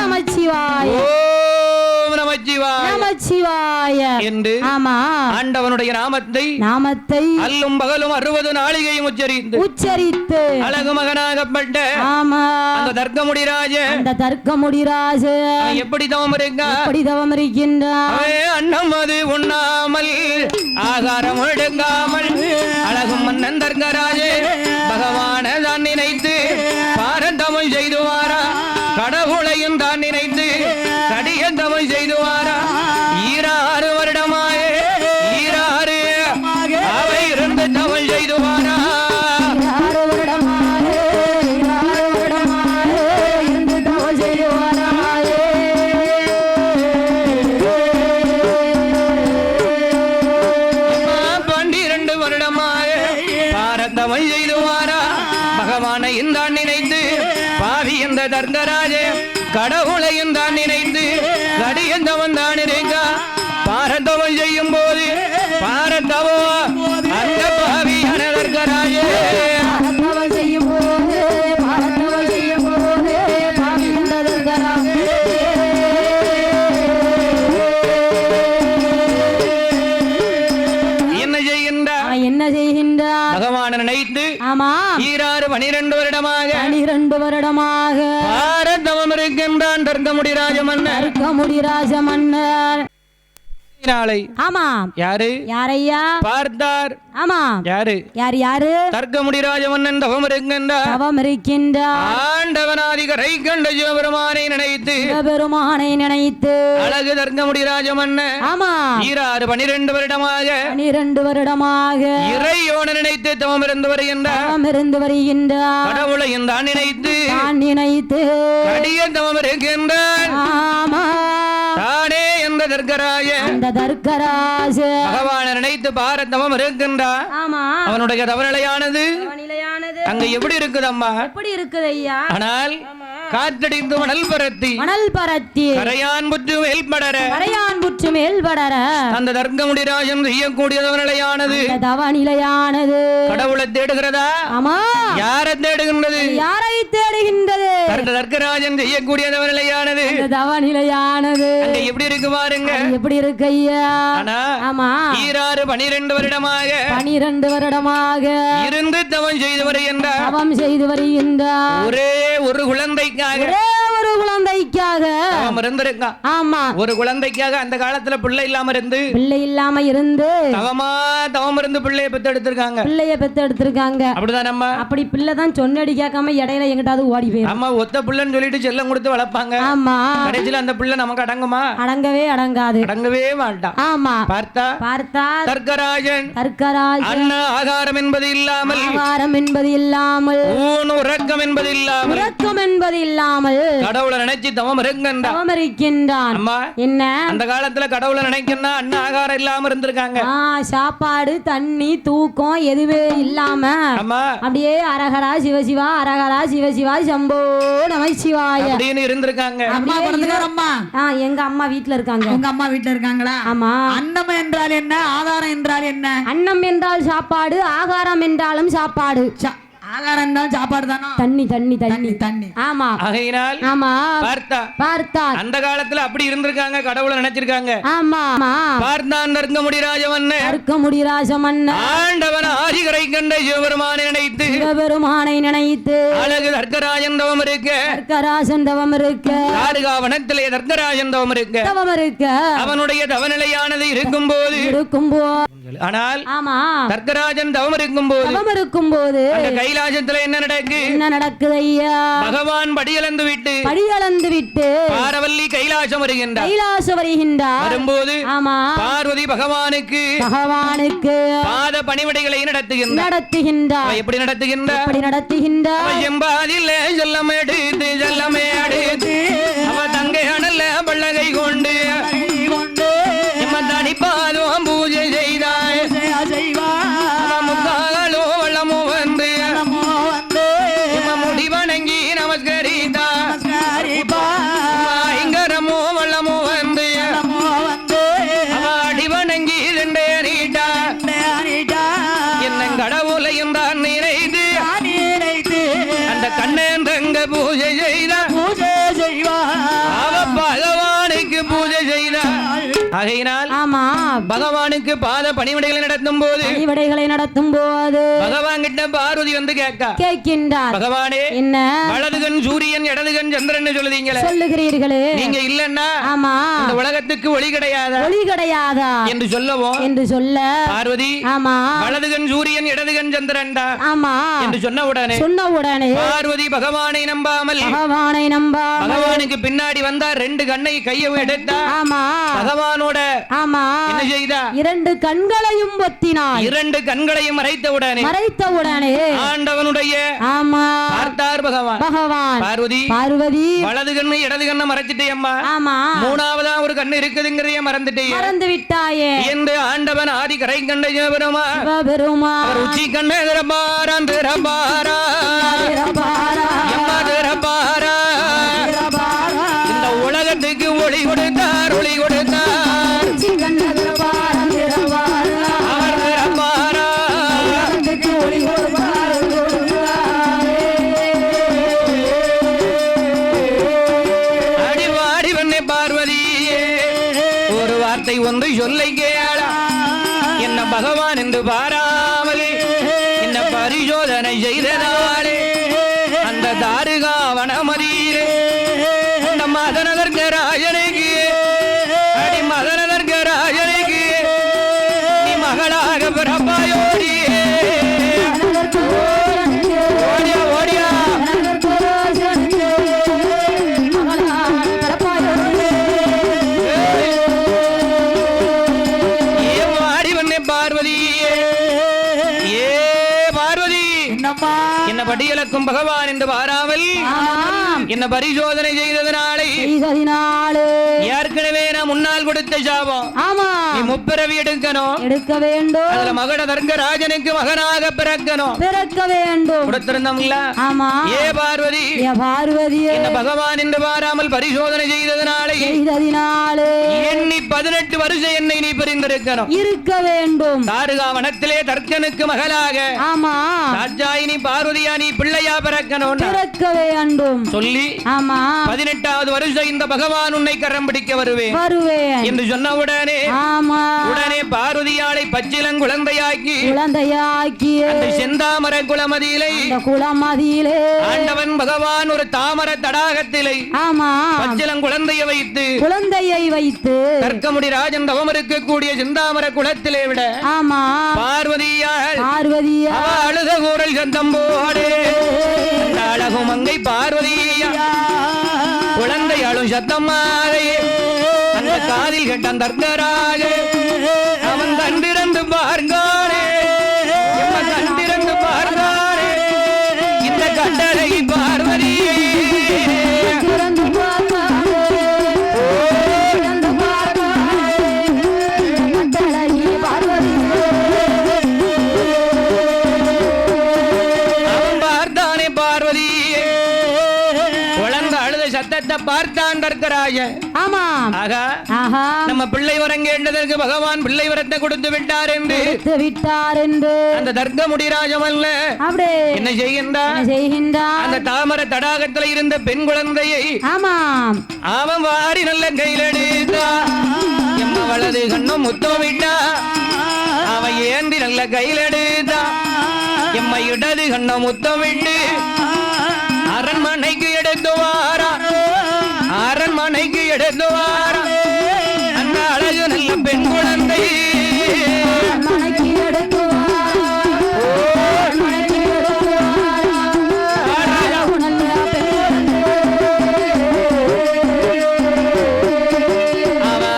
நமச்சிவாய ஓம் நமச்சிவாய என்று ஆமா ஆண்டவனுடைய நாமத்தை அல்லும் பகலும் 60 நாளிகையும் உச்சரித்து அழகு மகனாகப்பட்ட ஆமா அந்த தர்க்கமுடி ராஜ எப்படி தவம் இருக்கின்றான் அன்னம் அது உண்ணாமல் ஆகாரம் எடுங்காமல் அழகும் மன்னன் தர்க்கராஜே பகவான தான் நினைத்து பாரந்தமிழ் செய்துவாரா கடவுளையும் தான் நினைத்து கடியந்தமிழ் செய்துவாரா 6 வருடமாயே அவை இருந்து தமிழ் செய்துவாரா பகவானையும் தான் நினைத்து பாவி என்ற தர்க்கராஜே கடவுளையும் தான் நினைத்து கடியந்தவன் தான் இருக்க பாரதவம் செய்யும் போது பாரதவோ அந்த பாவியான தர்க்கராஜே என்ன செய்கின்றார் பகவானை நினைத்து ஆமா 12 வருடமாக பாரதவம் இருக்கின்றான் தர்க்கமுடி ராஜமன்னர் ஆமா யாரையா பார்த்தார் ஆமா யாரு தர்க்கமுடி ராஜமன்னன் தவம் இருக்கின்றார் ஆண்டவனாதிகரை கண்ட சிவபெருமானை நினைத்து அழகு தர்க்கமுடி ராஜமன்னன் ஆமா 12 வருடமாக இறையோன நினைத்து தவம் இருந்து வருகின்றார் கடவுளையும் தான் நினைத்து கடிய தவம் இருக்கின்றார் ஆமா தானே என்ற தர்க்கராஜ பகவானை நினைத்து பாரதவம் இருக்கின்றார் ஆமா அவனுடைய தவநிலையானது அங்க எப்படி இருக்குதம்மா எப்படி இருக்குது ஐயா ஆனால் காற்றடிந்து மணல் பரத்தி கரையான் புற்று மேல்படர அந்த தர்க்கமுடி ராஜன் செய்யக்கூடிய தவநிலையானது கடவுளை தேடுகிறதா ஆமா யாரை தேடுகின்றது தர்க்கராஜன் செய்யக்கூடிய தவநிலையானது அங்க எப்படி இருக்கு பாருங்க எப்படி இருக்கு ஐயா ஆமா 12 வருடமாக இருந்து தவம் செய்து வருகின்றார் ஒரே ஒரு குழந்தைக்காக ஆமா ஒரு குழந்தைக்காக அந்த காலத்துல பிள்ளை இல்லாம இருந்து தவம் இருந்து பிள்ளைய பெத்தெடுத்திருக்காங்க அப்படிதான் நம்ம அப்படி பிள்ளை தான் சொன்னடி கேட்காம இடையில எங்கிட்டாவது ஓடி போயிடும் அம்மா ஒத்த பிள்ளைன்னு சொல்லிட்டு செல்லம் கொடுத்து வளர்ப்பாங்க ஆமா கடைசியில அந்த பிள்ளை நமக்கு அடங்கவே அடங்கவே மாட்டான் ஆமா பார்த்தா தர்க்கராஜன் அன்ன ஆகாரம் என்பது இல்லாமல் ஊன் உறக்கம் என்பது இல்லாமல் கடவுளை நினைச்சு தவம் இருக்கின்றான் என்ன அந்த காலத்துல கடவுளை நினைக்கணும்னா அன்ன ஆகாரம் இல்லாம இருந்திருக்காங்க சாப்பாடு தண்ணி தூக்கம் எதுவே இல்லாம அப்படியே அரகரா சிவசிவா சம்போ நமச்சிவாய அப்படின்னு இருந்திருக்காங்க எங்க அம்மா வீட்டுல இருக்காங்களா ஆமா அன்னம் என்றால் என்ன ஆகாரம் என்றால் என்ன அன்னம் என்றால் சாப்பாடு ஆகாரம் என்றாலும் சாப்பாடு ஆகாரம் தான் சாப்பாடு தானோ தண்ணி ஆமா ஆகையினால் ஆமா பார்த்தா அந்த காலத்துல அப்படி இருந்திருக்காங்க கடவுளை நினைச்சிருக்காங்க ஆமா பார்த்தான் தர்க்கமுடி ராஜமன்னன் ஆண்டவன் ஆதிகரை கண்ட சிவபெருமானை நினைத்து அழகு தர்க்கராஜன் தவம் இருக்க தாருகாவனத்திலே தர்க்கராஜன் தவம் இருக்க அவனுடைய தவநிலையானது இருக்கும் போது ஆனால் ஆமா தர்க்கராஜன் தவம் இருக்கும் போது அந்த கைலாசத்துல என்ன நடக்குது ஐயா? பகவான் படியளந்து விட்டு பாரவல்லி கைலாசம் வருகின்றார். வரும்போது ஆமா பார்வதி பகவானுக்கு பாத பணிவிடைகளை நடத்துகின்றார். எப்படி நடத்துகின்றார்? செம்பாதில் செல்லமே எடுத்து அவ தங்கை அனல்ல பள்ளகை கொண்டு தனிப்பாதும் பூஜை செய்தாய். முக்காலோ வள்ளமோ வந்து முடி வணங்கி நமஸ்கரித்தார். ஐங்கரமோ வள்ளமோ வந்து அடி வணங்கி என்ன கடவுளையும் தான் நினைத்து அந்த கண்ணேந்தங்க பூஜை செய்தார். அவ பகவானுக்கு பூஜை செய்தார். ஆகையினால் பகவானுக்கு பாத பணிவிடைகளை நடத்தும் போது பகவான் கிட்ட பார்வதி வந்து கேட்கின்றார். பகவானே என்ன வலதுகன் சூரியன் இடதுகன் சந்திரன் சொல்லுகிறீர்களே, நீங்க இல்லன்னா இந்த உலகத்துக்கு ஒளி கிடையாதா என்று சொல்ல பார்வதி வலதுகன் சூரியன் இடதுகன் சந்திரன் என்று சொன்ன உடனே பார்வதி பகவானை நம்பாமல் பகவானுக்கு பின்னாடி வந்தா ரெண்டு கண்ணை கையை எடுத்தா பகவானோட என்ன செய்தா? இரண்டு கண்களையும் பொத்தினார். இரண்டு கண்களையும் மறைத்த உடனே ஆண்டவனுடைய பார்த்தார் பகவான். பார்வதி வலது கண்ணு இடது கண்ணை மறைச்சிட்டே அம்மா, மூணாவதா ஒரு கண்ணு இருக்குதுங்கிறதைய மறந்து விட்டாயே என்று ஆண்டவன் ஆதி கரை கண்ட சிவபெருமா உச்சி கண்ணே திறப்பாரா இந்த உலகத்துக்கு ஒளி கொடுத்தார். ஒன்று சொல்லை கேளா, என்ன பகவான் என்று பாராமல் என்ன பரிசோதனை செய்ததாலே அந்த தாருகாவனமதியிலே அந்த மதனதர்க்க ராஜனுக்கு நீ மகளாக பிறப்பாயோடி படியலக்கும் பகவான் என்று பாராமல் என்ன பரிசோதனை செய்ததனாலே ஏற்கனவே நான் முன்னால் கொடுத்த சாபம் நீ முப்பிறவி எடுக்க வேண்டும். அதுல மகட தர்க்கராஜனுக்கு மகனாக பிறக்க வேண்டும் கொடுத்திருந்தோம்ல. ஏ பார்வதி என்ன பகவான் என்று பாராமல் பரிசோதனை செய்ததனாலே எண்ணி 18 வருஷம் என்னை நீ பிரிந்திருக்கணும் இருக்க வேண்டும். தாருகாவனத்திலே தர்க்கனுக்கு மகளாக ராஜாயினி பார்வதியா நீ பிள்ளையா பிறக்க வேண்டும் சொல்லி 18வது வருஷம் இந்த பகவான் உன்னை கரம் பிடிக்க வருவேன் என்று சொன்ன உடனே பார்வதியாளை பச்சிலங்குழந்தையாக்கி அந்த செந்தாமர குளமதியிலே ஆண்டவன் பகவான் ஒரு தாமர தடாகத்திலே பச்சிலங்குழந்தையை வைத்து தர்க்கமுடி ராஜன் தவம் இருக்கக்கூடிய செந்தாமர குளத்திலே விட பார்வதியாள் அழுத கூறல் சந்தம் போடு அழகு மங்கை பார்வதியா குழந்தையாளும் சத்தமாக அந்த காதில் கேட்டான் தர்க்கராஜ அவன் கண்டிருந்து பார்ந்தானே இந்த கட்டளை பார்வதியே பார்த்தான் தர்க்கராஜன். நம்ம பிள்ளை வரம் கேட்டதற்கு பகவான் பிள்ளை வரத்தை கொடுத்து விட்டார் என்று அந்த தர்க்கமுடி ராஜம் அல்ல என்ன செய்கின்றான்? அந்த தாமர தடாகத்தில் இருந்த பெண் குழந்தையை அவன் வாரி நல்ல கையில் எடுத்தா வலது கண்ணும் முத்தம் விட்டா அவன் ஏந்தி நல்ல கையில் எடுத்தா எம்மை இடது கண்ணும் முத்தம் விட்டு அரண்மனைக்கு எடுத்து வாரா அந்த அழகு நல்ல பெண் குழந்தை மடக்கி எடுத்து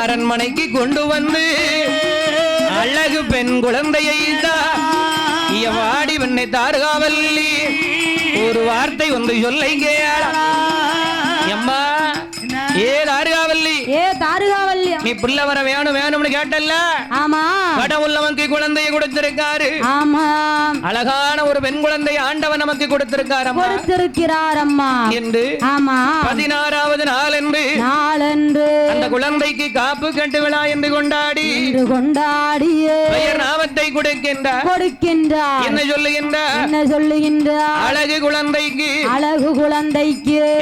அரண்மனைக்கு கொண்டு வந்து அழகு பெண் குழந்தையை வாடி வெண்ணை தாருகாவல்லி ஒரு வார்த்தை ஒன்று சொல்லைங்க அம்மா ஏ தாருகாவல்லி ஏ தாருகாவல்லி நீ பிள்ளை வர வேணும் வேணும்னு கேட்டல்ல ஆமா கடவுள் நமக்கு குழந்தையை கொடுத்திருக்காரு ஆமா அழகான ஒரு பெண் குழந்தை ஆண்டவன் நமக்கு கொடுத்திருக்காரு கொடுத்திருக்கிறார் அம்மா என்று ஆமா 16வது நாளன்று அந்த குழந்தைக்கு காப்பு கட்டு விழா என்று கொண்டாடி பெயர் நாமத்தை கொடுக்கின்றார் என்ன சொல்லுகின்றார் அழகு குழந்தைக்கு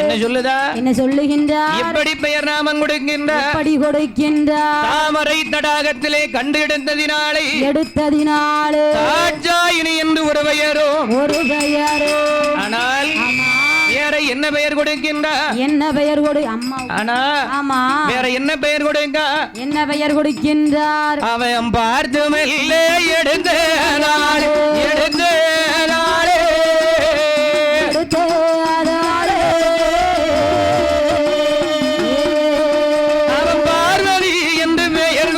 என்ன சொல்லுதா என்ன சொல்லுகின்றார் எப்படி பெயர் நாமம் கொடுக்கின்றார் தாமரை தடாகத்திலே கண்டு எடுத்ததினாலே காட்சாயினி என்று ஒரு பெயரோ ஆனால் வேற என்ன பெயர் கொடுக்கின்றார் என்ன பெயர் கொடு அம்மா ஆனா ஆமா வேற என்ன பெயர் கொடுக்கின்றார் அவன் பார்த்து மெல்ல எடுத்த நாளே அவன் பார்வதி என்று பெயர்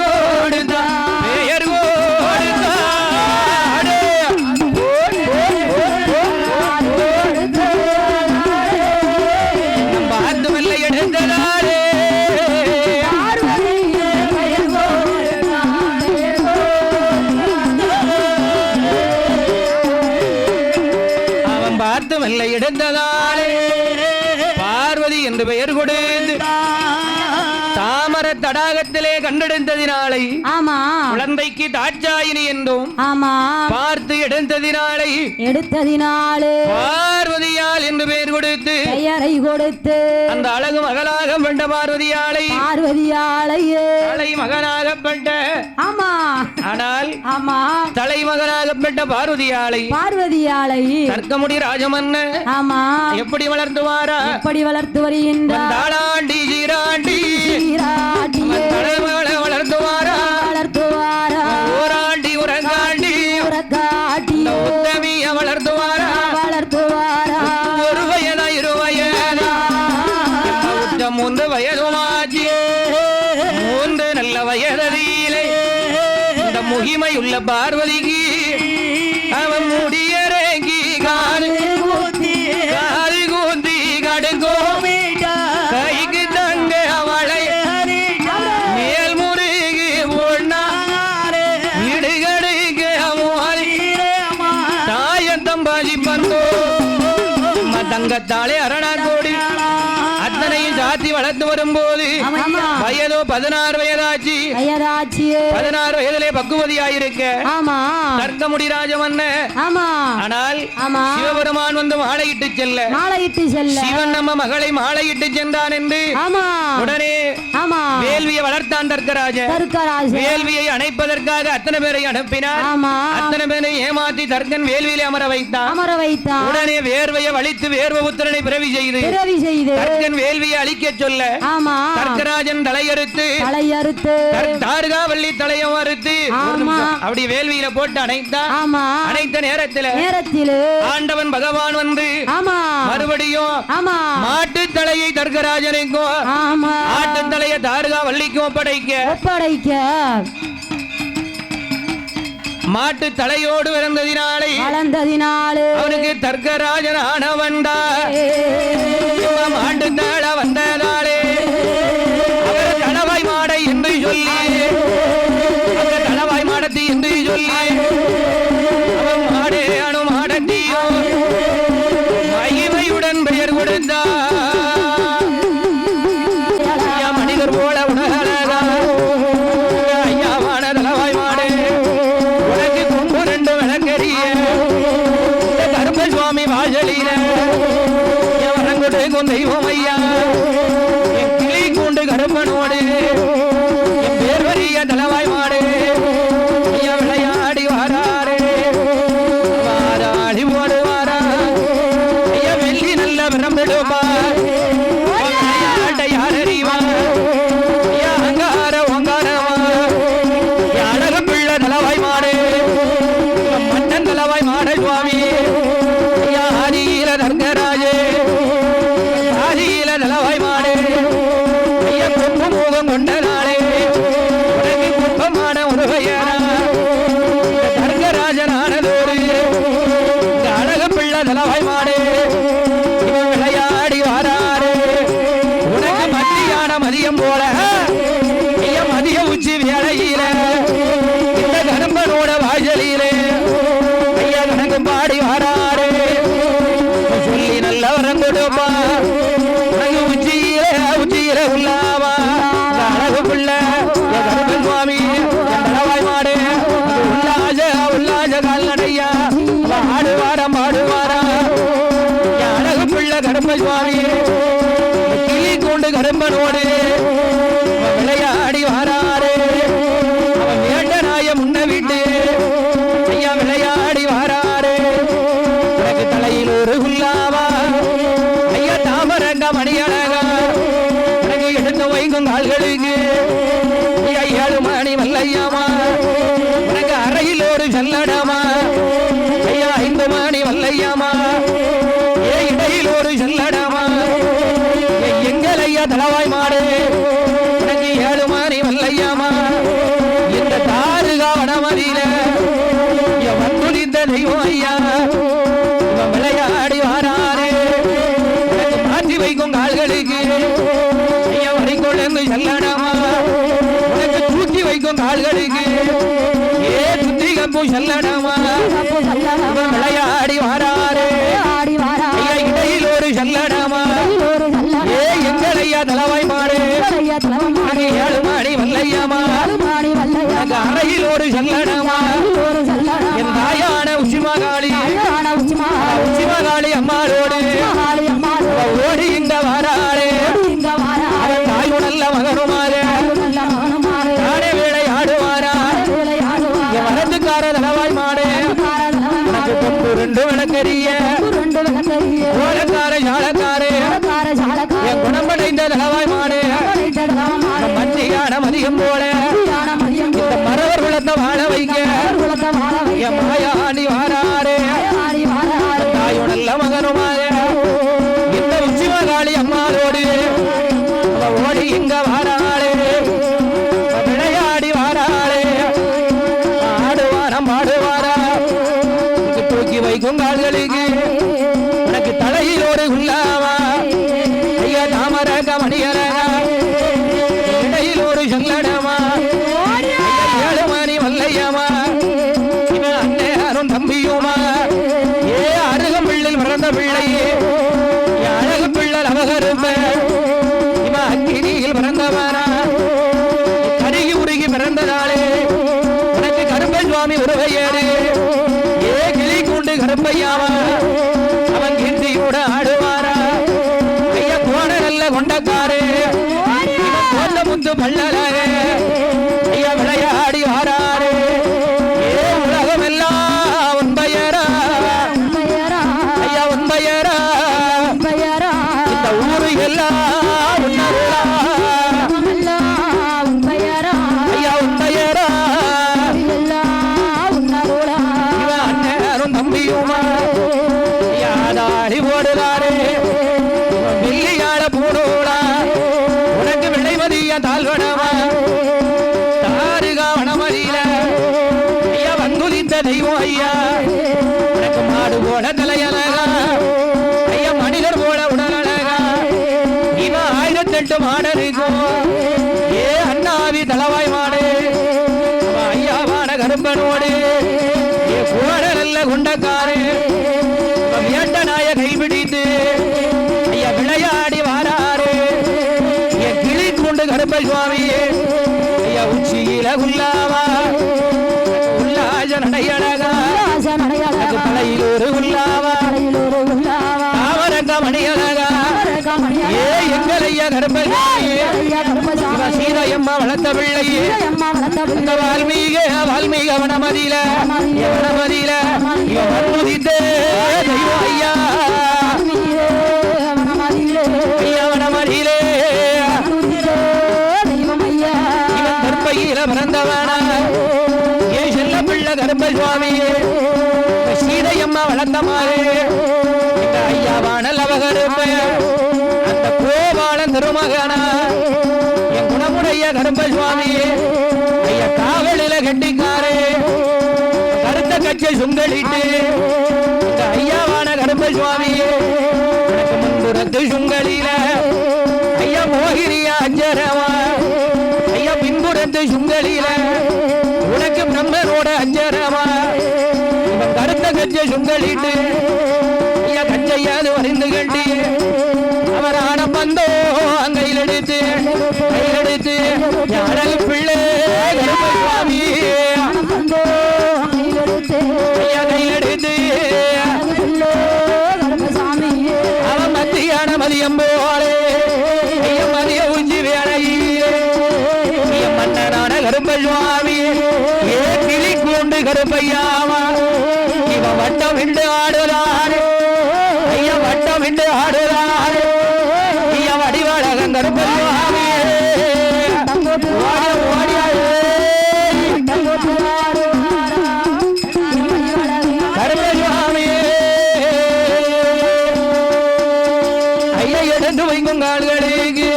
மெல்ல எடுத்ததாலே பார்வதி என்று பெயர் கொடுத்து தாமர தடாகத்திலே கண்டெடுத்ததினாலே ஆமா குழந்தைக்கு தாட்சாயினி என்றும் ஆமா பார்த்து எடுத்ததினாலே பார்வதியால் என்று பெயர் கொடுத்து பெயரை கொடுத்து அந்த அழகு மகளாக பெற்ற பார்வதியாலை தலை மகனாகப்பட்ட ஆமா ஆனால் ஆமா தலைமகனாகப்பட்ட பார்வதியாலை தர்க்கமுடி ராஜமன்ன ஆமா எப்படி வளர்த்து வருகின்றார் தாளாண்டி சீராண்டி தலைமகளை வளர்த்து வாரா ஓராண்டி உரங்காண்டி உத்தமிய வளர்த்து வாரா ஒரு வயதா 2 வயதா 3 வயதுமாச்சு 3 நல்ல வயதிலே இந்த முகிமையுள்ள பார்வதிக்கு அவன் முடியறங்கி காது கூந்தி கடுங்கோ கைக்கு தங்க அவளை மேல் முருகி பொண்ணா இடுகடுக்கு தாயத்தம்பாஜி பந்தோ தங்கத்தாலே அரணாங்கோடி அத்தனையும் சாத்தி வளர்த்து வரும்போது வயதோ 16 வயதாச்சு 16 வயதிலே பக்குவதியாயிருக்க தர்க்கமுடி ராஜமன்ன ஆனால் சிவபெருமான் வந்து மாலையிட்டு செல்ல சிவன் நம்ம மகளை மாலையிட்டு சென்றான் என்று உடனே வேள்வியை வளர்த்தான் தர்க்கராஜன் வேள்வியை அணைப்பதற்காக அத்தனை பேரை அனுப்பினார் அத்தனை பேரை ஏமாற்றி தர்க்கன் வேள்வியிலே அமர வைத்தான் உடனே வேர்வையை வலித்து வேர்வபுத்திரனை பிறவி செய்து தர்க்கன் வேள்வியை அழிக்க சொல்ல தர்க்கராஜன் தலையறுத்து தாருகாவல்லி தலையம் அறுத்து அப்படி வேள்வியில போட்டு அணைத்த நேரத்தில் ஆண்டவன் பகவான் வந்து மறுபடியும் மாட்டு தலையை தர்க்கராஜனுக்கும் ஆட்டு தலையை தாருகாவல்லிக்கும் ஒப்படைக்க மாட்டு தலையோடு வளர்ந்ததினாலே அவனுக்கு தர்க்கராஜன் ஆனவன்டா மாட்டு தலை வந்ததாலே அவர் தளவாய் மாடை என்று சொல்லி தளவாய் மாடத்தி என்று சொல்லி அவன் மாடே அணு மாடத்தியோ மகிமையுடன் பெயர் கொடுத்தார் மனிதர் போல உணரா ஐயாவான தளவாய் மாடு உனக்கு கொம்பு 2 விளக்கரிய கருப்ப சுவாமி வாசலில வரங்கொடு கொந்தைவோம் ஐயா என் கிளி கூண்டு கருப்பனோடு என் பேர் வரிய தளவாய் மாடு ஐயா விளையாடி வாராரு வாராடி போடு வாரா ஐயா வெள்ளி நல்ல விரம்பிடுவார் யார் அறிவா ஐயா அங்கார ஓங்காரமா அழகு பிள்ளை தளவாய் மாடு தர்கராஜே ஆதியில நலவாய் மாடு ஐயா கொம்பு மூகம் கொண்ட நாளே உனக்கு குப்பமான உருவையாரா தர்கராஜனானதோடு அழக பிள்ளை நலவாய் மாடு விளையாடி வாராரு உனக்கு மத்தியான மதியம் போல ஐயா மதிய உச்சி வேளையில இந்த கரும்பனோட வாசலிலே ஐயா கணக்கும் பாடி வாராரு சொல்லி நல்ல வரம் கொடுப்பா உனக்கு உச்சியில உள்ளாவா அழகு பிள்ளை கரும்பன் சுவாமி நலவாய் மாடு உல்லாஜ கால்நடையா ஆடுவாரம் ஆடுவாரா அழகு பிள்ளை கரும்பன் சுவாமி கிளி கொண்டு கரும்பனோடு விளையாடி வாராரு அவன் வேண்ட நாய முன்ன வீட்டு ஐயா விளையாடி வாராரு எனக்கு தலையில் ஒரு உள்ளாவா ஐயா தாமரங்க மணியழகா எனக்கு எடுத்து வைக்கும் கால்களுக்கு ஐயா 7 மணி வல்லையாமா உனக்கு அறையில் ஒரு செல்லடாமா ஐயா 5 மணி வல்லையாமா இடையில் ஒரு செல்லடாமா எங்கள் ஐயா தலவாய் மாடு உனக்கு 7 மணி வல்லையாமா இந்த தாருகா வடமதியில வந்துளித்த தெய்வம் ஐயா விளையாடி வாராரு மாற்றி வைக்கும் கால்களுக்கு ஐயா வரைக்கொண்டு செல்லடாமா உனக்கு தூக்கி வைக்கும் கால்களுக்கு சுத்தி கம்பு செல்லடாமா விளையாடி வாராரு ஐயா இடையில் ஒரு செல்லடாமா எங்கள் ஐயா தலவாய் மாடு 7 மணி வல்லையாமா அறையில் ஒரு செல்லடாமா என் தாயான உச்சிமகாளி அம்மாளோடு ஓடி இந்த வாராளே தாயு நல்ல மகனுமாறு நானே வேலை ஆடுவாரா என் வரத்துக்கார தலவாய் மாடு கொம்பு 2 விளக்கரிய ஓலக்கார சாலக்காரே என் குணமடைந்த தலவாய் மாடு மத்தியான மதியம் போல இந்த மரவர் குலத்தை வாழ வைக்க என் மாயாண்டி வாராரே தாயு நல்ல மகனுமாறு இந்த உச்சிமகாளி அம்மாளோடு ஓடி இங்க வாராளே விளையாடி வாராளே ஆடுவாரம் ஆடுவாரா தூக்கி வைக்கும் கால்களுக்கு உனக்கு தலையில் ஒரு உள்ளாவா ஐயா தாமரக மணியரகா இடையில் ஒரு செல்லடமா 7 மணி வல்லையாமா இவன் அண்ணன் தம்பியுமா அருகம் பிள்ளையில் பிறந்த பிள்ளையே அழகு பிள்ளை அவகருப்ப இவன் அக்கினியில் பிறந்தவனா கருகி உருகி பிறந்த நாளே உனக்கு கருப்பன் சுவாமி உருவையேறு கிளி கூண்டு கருப்பையாவா அவன் கிண்டியோட ஆடுவாரா ஐயா போன நல்ல கொண்டக்காரு போட்ட முத்து பள்ளலாக ஐயா விளையாடி வாராரு உலகம் எல்லாம் உண்மையரா ஐயா உண்மையரா இந்த ஊரு எல்லாம் ஐயா உண்மையரா இவன் அண்ணனும் தம்பியுமா யாதாடி ஓடுறாரு வெள்ளியாட போடுவா உனக்கு விளைமதிய தாழ்வனமா தாருகா வனமதியில ஐயா வந்துளித்த தெய்வம் ஐயா உனக்கு மாடு போல தலையழகா ஐயா மனிதர் போல உடலழகா இவன் 1008 மாடு இருக்கும் அண்ணாவி தலவாய் மாடு ஐயாவான கரும்பனோடு போன நல்ல கொண்டக்காரு வேண்ட நாய கைபிடித்து ஐயா விளையாடி வாராரு என் கிளி கொண்டு கருப்ப சுவாமி ஐயா உச்சியில உள்ளாவா உல்லாஜ நடையழகா தலையில் ஒரு உள்ளாவா தாமரங்க மணியழகா எங்கள் ஐயா கருப்ப சீதையம்மா வளர்த்த பிள்ளை வால்மீக வனமதியில தெய்வம் ஐயா வனமதியிலே கற்பையில பிறந்தவனா ஏன் செல்ல பிள்ளை கருப்ப சுவாமி சீதையம்மா வளர்த்த மாதிரி ஐயா கருப்பைய அந்த கோபாலன் திருமகனா என் குணமுடைய கருப்ப சுவாமியே ஐயா காவலில கட்டிக்காரே கருத்த கட்சி சுங்கலிட்டு இந்த ஐயாவான கருப்ப சுவாமியே உனக்கு முன்புறத்து சுங்கலில ஐயா மோகிரியா அஞ்சரவா ஐயா பின்புறத்து சுங்கலில உனக்கு பிரம்மனோட அஞ்சரவா இவன் கருத்த கட்சி சுங்கலிட்டு ஐயா கச்சையாது வரைந்து கட்டி அவரான பந்தோ கையில் எடுத்து அழகு பிள்ளை கருப்ப சுவாமி ஐயா கையில் எடுத்து அவன் மத்தியான மதியம் போலே ஐயா மதிய உஞ்சி வேலையிலே மன்னனான கருப்ப சுவாமி ஏ கிளி கூண்டு கருப்பையாவா இவன் வட்டம் விண்டு ஆடுறாரு ஐயா வட்டம் விண்டு ஆடுறாரு ஐயா வடிவாளகன் கருப்ப சுவாமி கருப்ப சுவாமி ஐயா எடுத்து வைக்கும் கால்களுக்கு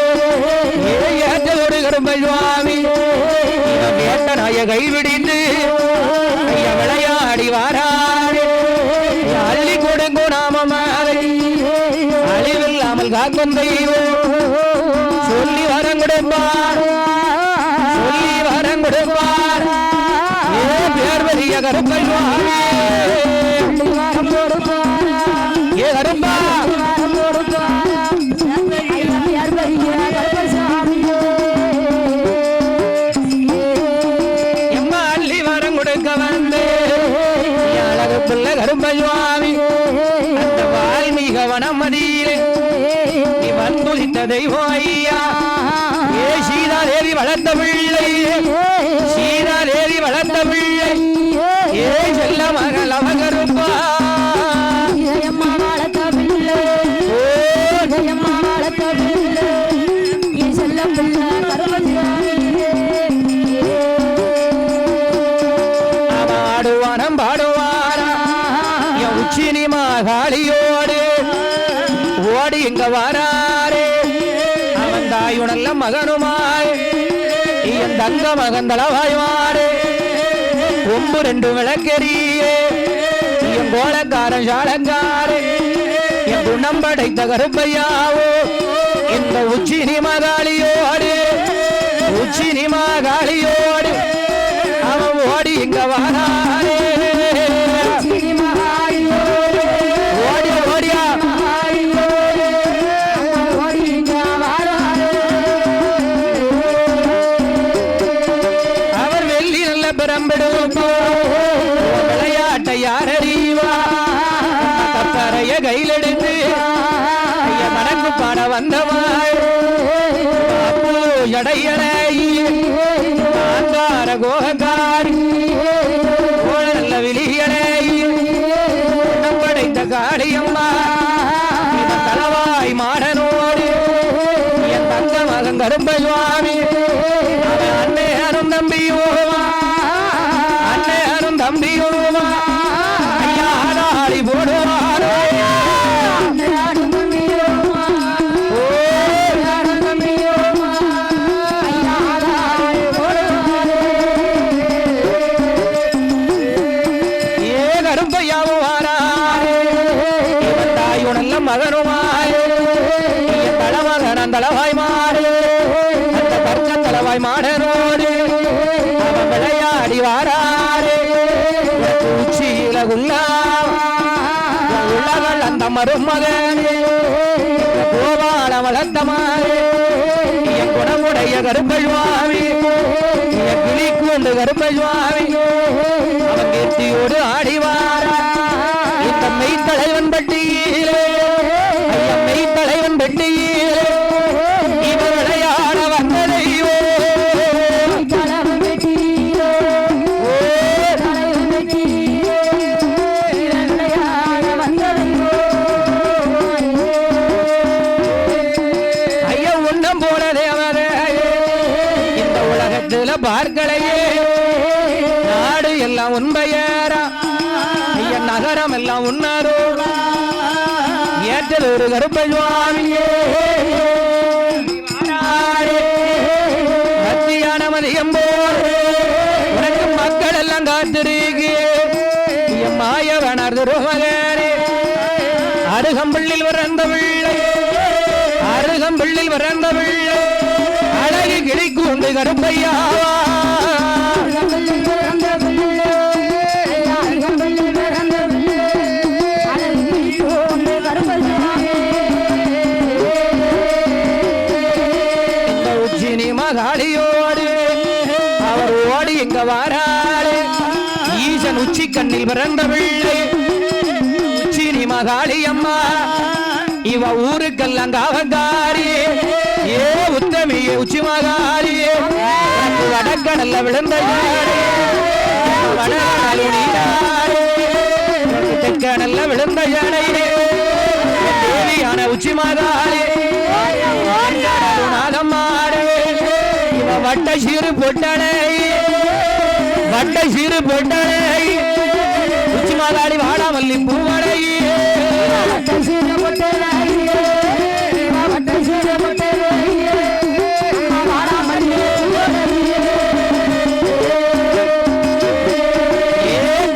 ஏற்றதோடு கருப்ப சுவாமி கேட்ட நாய கைவிடிந்து ஐயா விளையாடி வாராரு அள்ளி கொடுங்கோ நாம அழிவில்லாமல் காக்கும் தெய்வம் சொல்லி வரம் கொடுப்பார் ஏ பேர் பெரிய கருப்பை சுவாமி ஏ கருப்பா எம்மா அள்ளி வரம் கொடுக்க வந்து அழகு பிள்ளை கருப்பை சுவாமி அந்த வால்மீக வனமதியிலே நீ வந்துளித்த தெய்வம் ஐயா ஏ சீதாதேவி வளர்த்த பிள்ளை சீதாதேவி வளர்த்த பிள்ளை ஏ செல்ல மகள் அவ கருப்பா ஆடுவானம் பாடுவாரா என் உச்சினி மாகாளியோடு ஓடி இங்க வாராரே அவன் தாயுனல்ல மகனுமாய் என் தங்க மகன் தளவாய்வாரே ஒம்பு ரெண்டு விளக்கெரியே என் கோலக்காரன் சாலக்காரே என் குணம் படைத்த கருப்பையாவோ இந்த உச்சினி மாகாளியோடு அவன் ஓடி இங்க வாராரே அவர் வெள்ளி நல்ல பிரம்பெடுப்போ விளையாட்டை யார் அறிவா கப்பறைய கையில் எடுத்து ஐயா மணக்கு பாட வந்தவாள் ஜடையடையார கோகாரி நல்ல விழியடையும் படைத்த காளியம்மா தலவாய் மாடனோடு என் தங்க மகன் கருப்ப சுவாமி அன்னை அரும் தம்பியோமா ஐயா ஆடாடி போடுவாரோ மகனுமாய் தளமகன் தளவாய் மாடு அந்த கற்க தளவாய் மாடனோடு அவன் விளையாடி வாராரு உச்சியில உள்ளவள் அந்த மருமகன் கோபால வளர்த்தமாறு என் குணமுடைய கருப்ப சுவாமி என் கிளிக்கூண்டு கருப்ப சுவாமி அவன் கீர்த்தியோடு ஆடிவாரா இந்த மெய்த்தலைவன் பட்டியிலே மெய்த்தலைவன் பட்டியிலே இவர் விளையாட வந்ததையோ ஐயா உன்னம் போல தேவரே இந்த உலகத்துல பார்க்கலையே நாடு எல்லாம் உண்மையேரா ஐயா நகரம் எல்லாம் உன்னாரோ காற்றல் ஒரு கருப்பை சுவாமியே மத்தியான மதியம் போல் உனக்கு மக்கள் எல்லாம் காத்திருக்கு மாயவனார் திருமகனே அருகம்பிள்ளில் பிறந்த பிள்ளை அருகம்பிள்ளில் பிறந்த பிள்ளை அழகு கிளிக்கூண்டு கருப்பையாவா உச்சினி மகாளியோடு அவர் ஓடி இங்க வாராளே ஈசன் உச்சி கண்ணில் பிறந்த பிள்ளை உச்சினி மகாளி அம்மா இவ ஊருக்கெல்லாம் காவங்காரி ஏ உத்தமியே உச்சி மகாளி வடக்கடல்ல விழுந்த தெற்கடல்ல விழுந்த தேவியான உச்சி மகாளி நாகம்மாடு இவ வட்ட சீறு பொட்டடை வட்ட சீறு பொட்டடை உச்சி மகாளி வாடாமல்லி பூவடை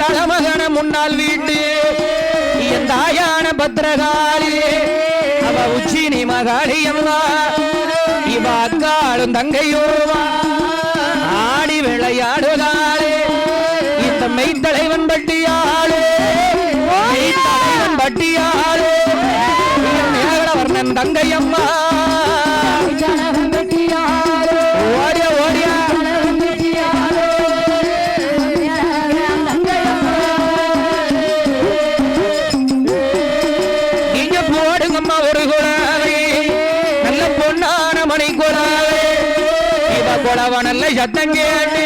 தலமகன முன்னாள் வீட்டு என் தாயான பத்திரகாளி அவ உச்சினி மகாளி அம்மா இவ அக்காளும் தங்கையோவா ஆடி விளையாடுகாளே இந்த மெய்த்தலைவன் பட்டியாளே மெய்த்தலைவன் பட்டியாளே வர்ணன் தங்கையம்மா ஓடிய ஓடிய நீங்க போடுங்கம்மா ஒரு குழாவை நல்ல பொன்னான மணி குழாவை இவ குழவ நல்ல சத்தம் கேட்டு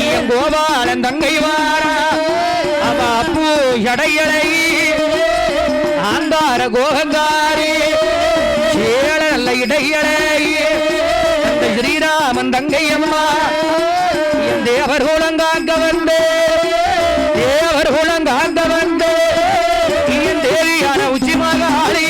என் கோபாலன் தங்கை வாரா அவ அப்பு எடையடை ஆந்தார கோகங்காரி சேல நல்ல இடையடை அந்த ஸ்ரீராமன் தங்கையம்மா என் தேவர் குலங்காக்க வந்து தேவர் குலங்காக்க வந்து என் தேவியான உச்சி மகாளி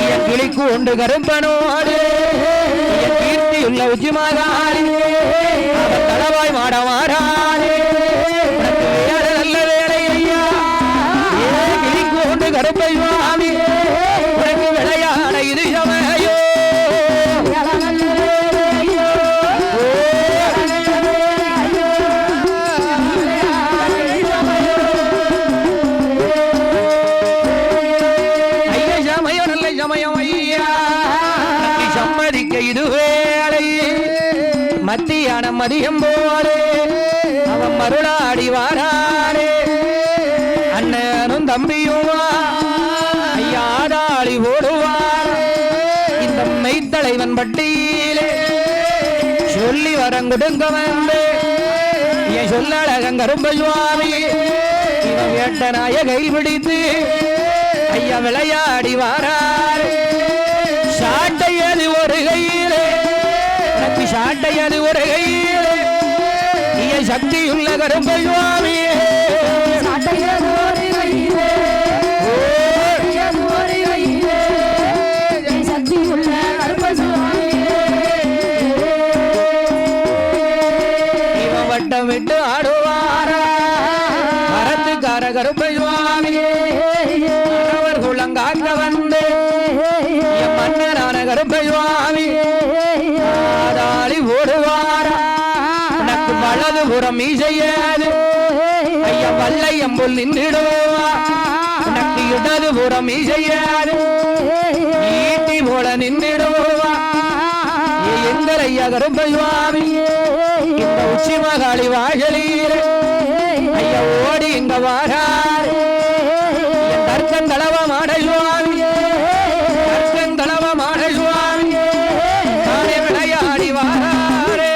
என் கிளிக்கூண்டு கரும்பனோடு என் கீர்த்தியுள்ள உச்சி மகாளி அவன் தளவாய் மாட மாறாளே நல்ல வேலை ஐயா கிளிக்கூண்டு கருப்பை சுவாமி உனக்கு விளையாட இது சமயோ ஐயா சமயம் நல்ல சமயம் ஐயா சம்மதிக்க இது வேலை மத்தியான மதியம் போலே அவன் மருளாடி வாராளே அண்ணனும் தம்பியும் ஐயாதாளி ஓடுவார் இந்த மெய்த்தலைவன் பட்டியிலே சொல்லி வரங்குடுங்க வந்து என் சொல்லழகன் கரும்ப சுவாமி இவன் வேட்டனாய கை பிடித்து ஐயா விளையாடி வாரார் சாட்டையது ஒரு கையிலே எனக்கு சாட்டையது ஒரு கையிலே என் சக்தியுள்ள கரும்ப சுவாமியே சாட்டையது ஒரு கையிலே சக்தியுள்ள கருப்ப சுவாமியே இவன் வட்டம் விட்டு ஆடுவாரா மரத்துக்கார கருப்ப சுவாமியே அவர் குளங்காக்க வந்து என் மன்னரான கருப்ப சுவாமி ஆதாளி ஓடுவாரா உனக்கு வலது புறம் மீசையாது ஐயா வல்லையம்புல் நின்றுடுவா உனக்கு இடது புறம் மீசையாது ஈட்டி போல நின்றுடுவா எங்கள் ஐயா கருப்ப சுவாமி இந்த உச்சி மகாளி வாசலில் ஐயா ஓடி இங்க வாரார் என் தர்க்கந்தளவ மாட சுவாமி தர்க்கந்தளவ மாட சுவாமி நானே விளையாடி வாராரே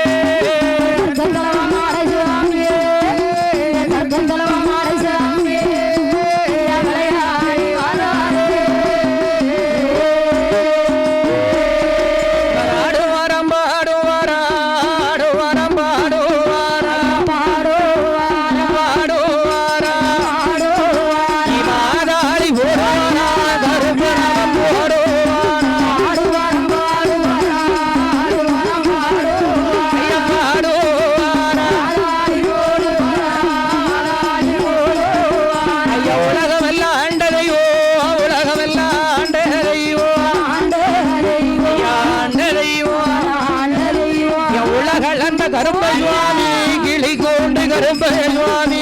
கொண்ட கருப்ப சுவாமி கிளி கொண்டு கருப்ப சுவாமி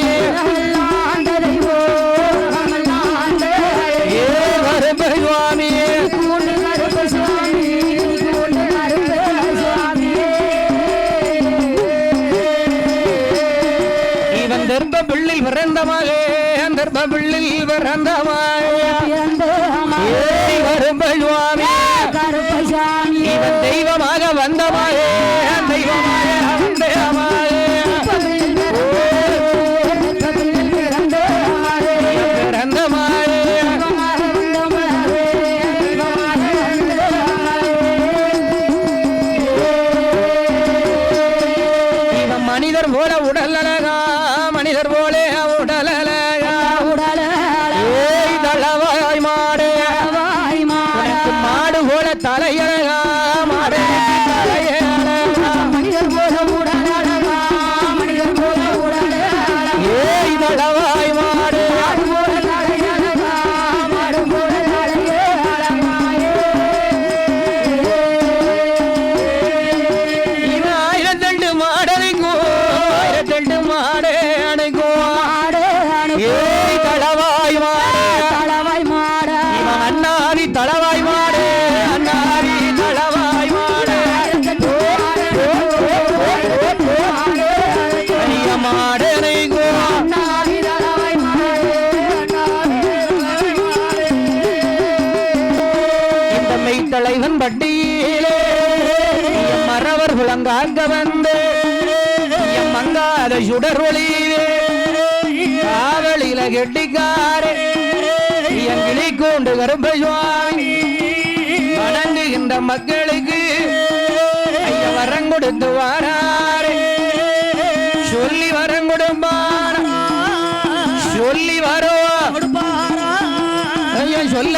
ஏ கருப்ப சுவாமி இவன் தர்ப்ப பிள்ளில் பிறந்த மகே தர்ப்ப பிள்ளில் பிறந்த கருப்ப சுவாமி இவன் தெய்வமாக வந்த மகே தெய்வமாக பிறந்த மகே இவன் மனிதர் போல உடல் அழகா மனிதர் போல உடல் அழகா ஏய் தளவாய் மாடு மாடு போல தலையழகா மாடு மனிதர் போல உடல் அழகா மனிதர் போல உடல் ஏய் தளவாய் மாடு போல தலையழகா மாடு போல இவன் 1002 மாடு அணைக்கும் 1002 மாடு அணைக்கும் ஏய் தளவாய் மாடு இவன் அண்ணாரி தளவாய் மாடு அண்ணாரி தளவாய் மாடு அணிய மாடு அணைக்கும் இந்த மெய்த்தலைவன் பட்டியிலே எம் மறவர் குலங்காக்க வந்து எம் மங்காத சுடர் ஒளியிலே காவலில கெட்டிக்காரே என் கிளி கொண்டு கருப்ப சுவாமி வணங்குகின்ற மக்களுக்கு ஐயா வரம் கொடுத்து வாராரே சொல்லி வரம் கொடுப்பார சொல்லி வருவா ஐயா சொல்ல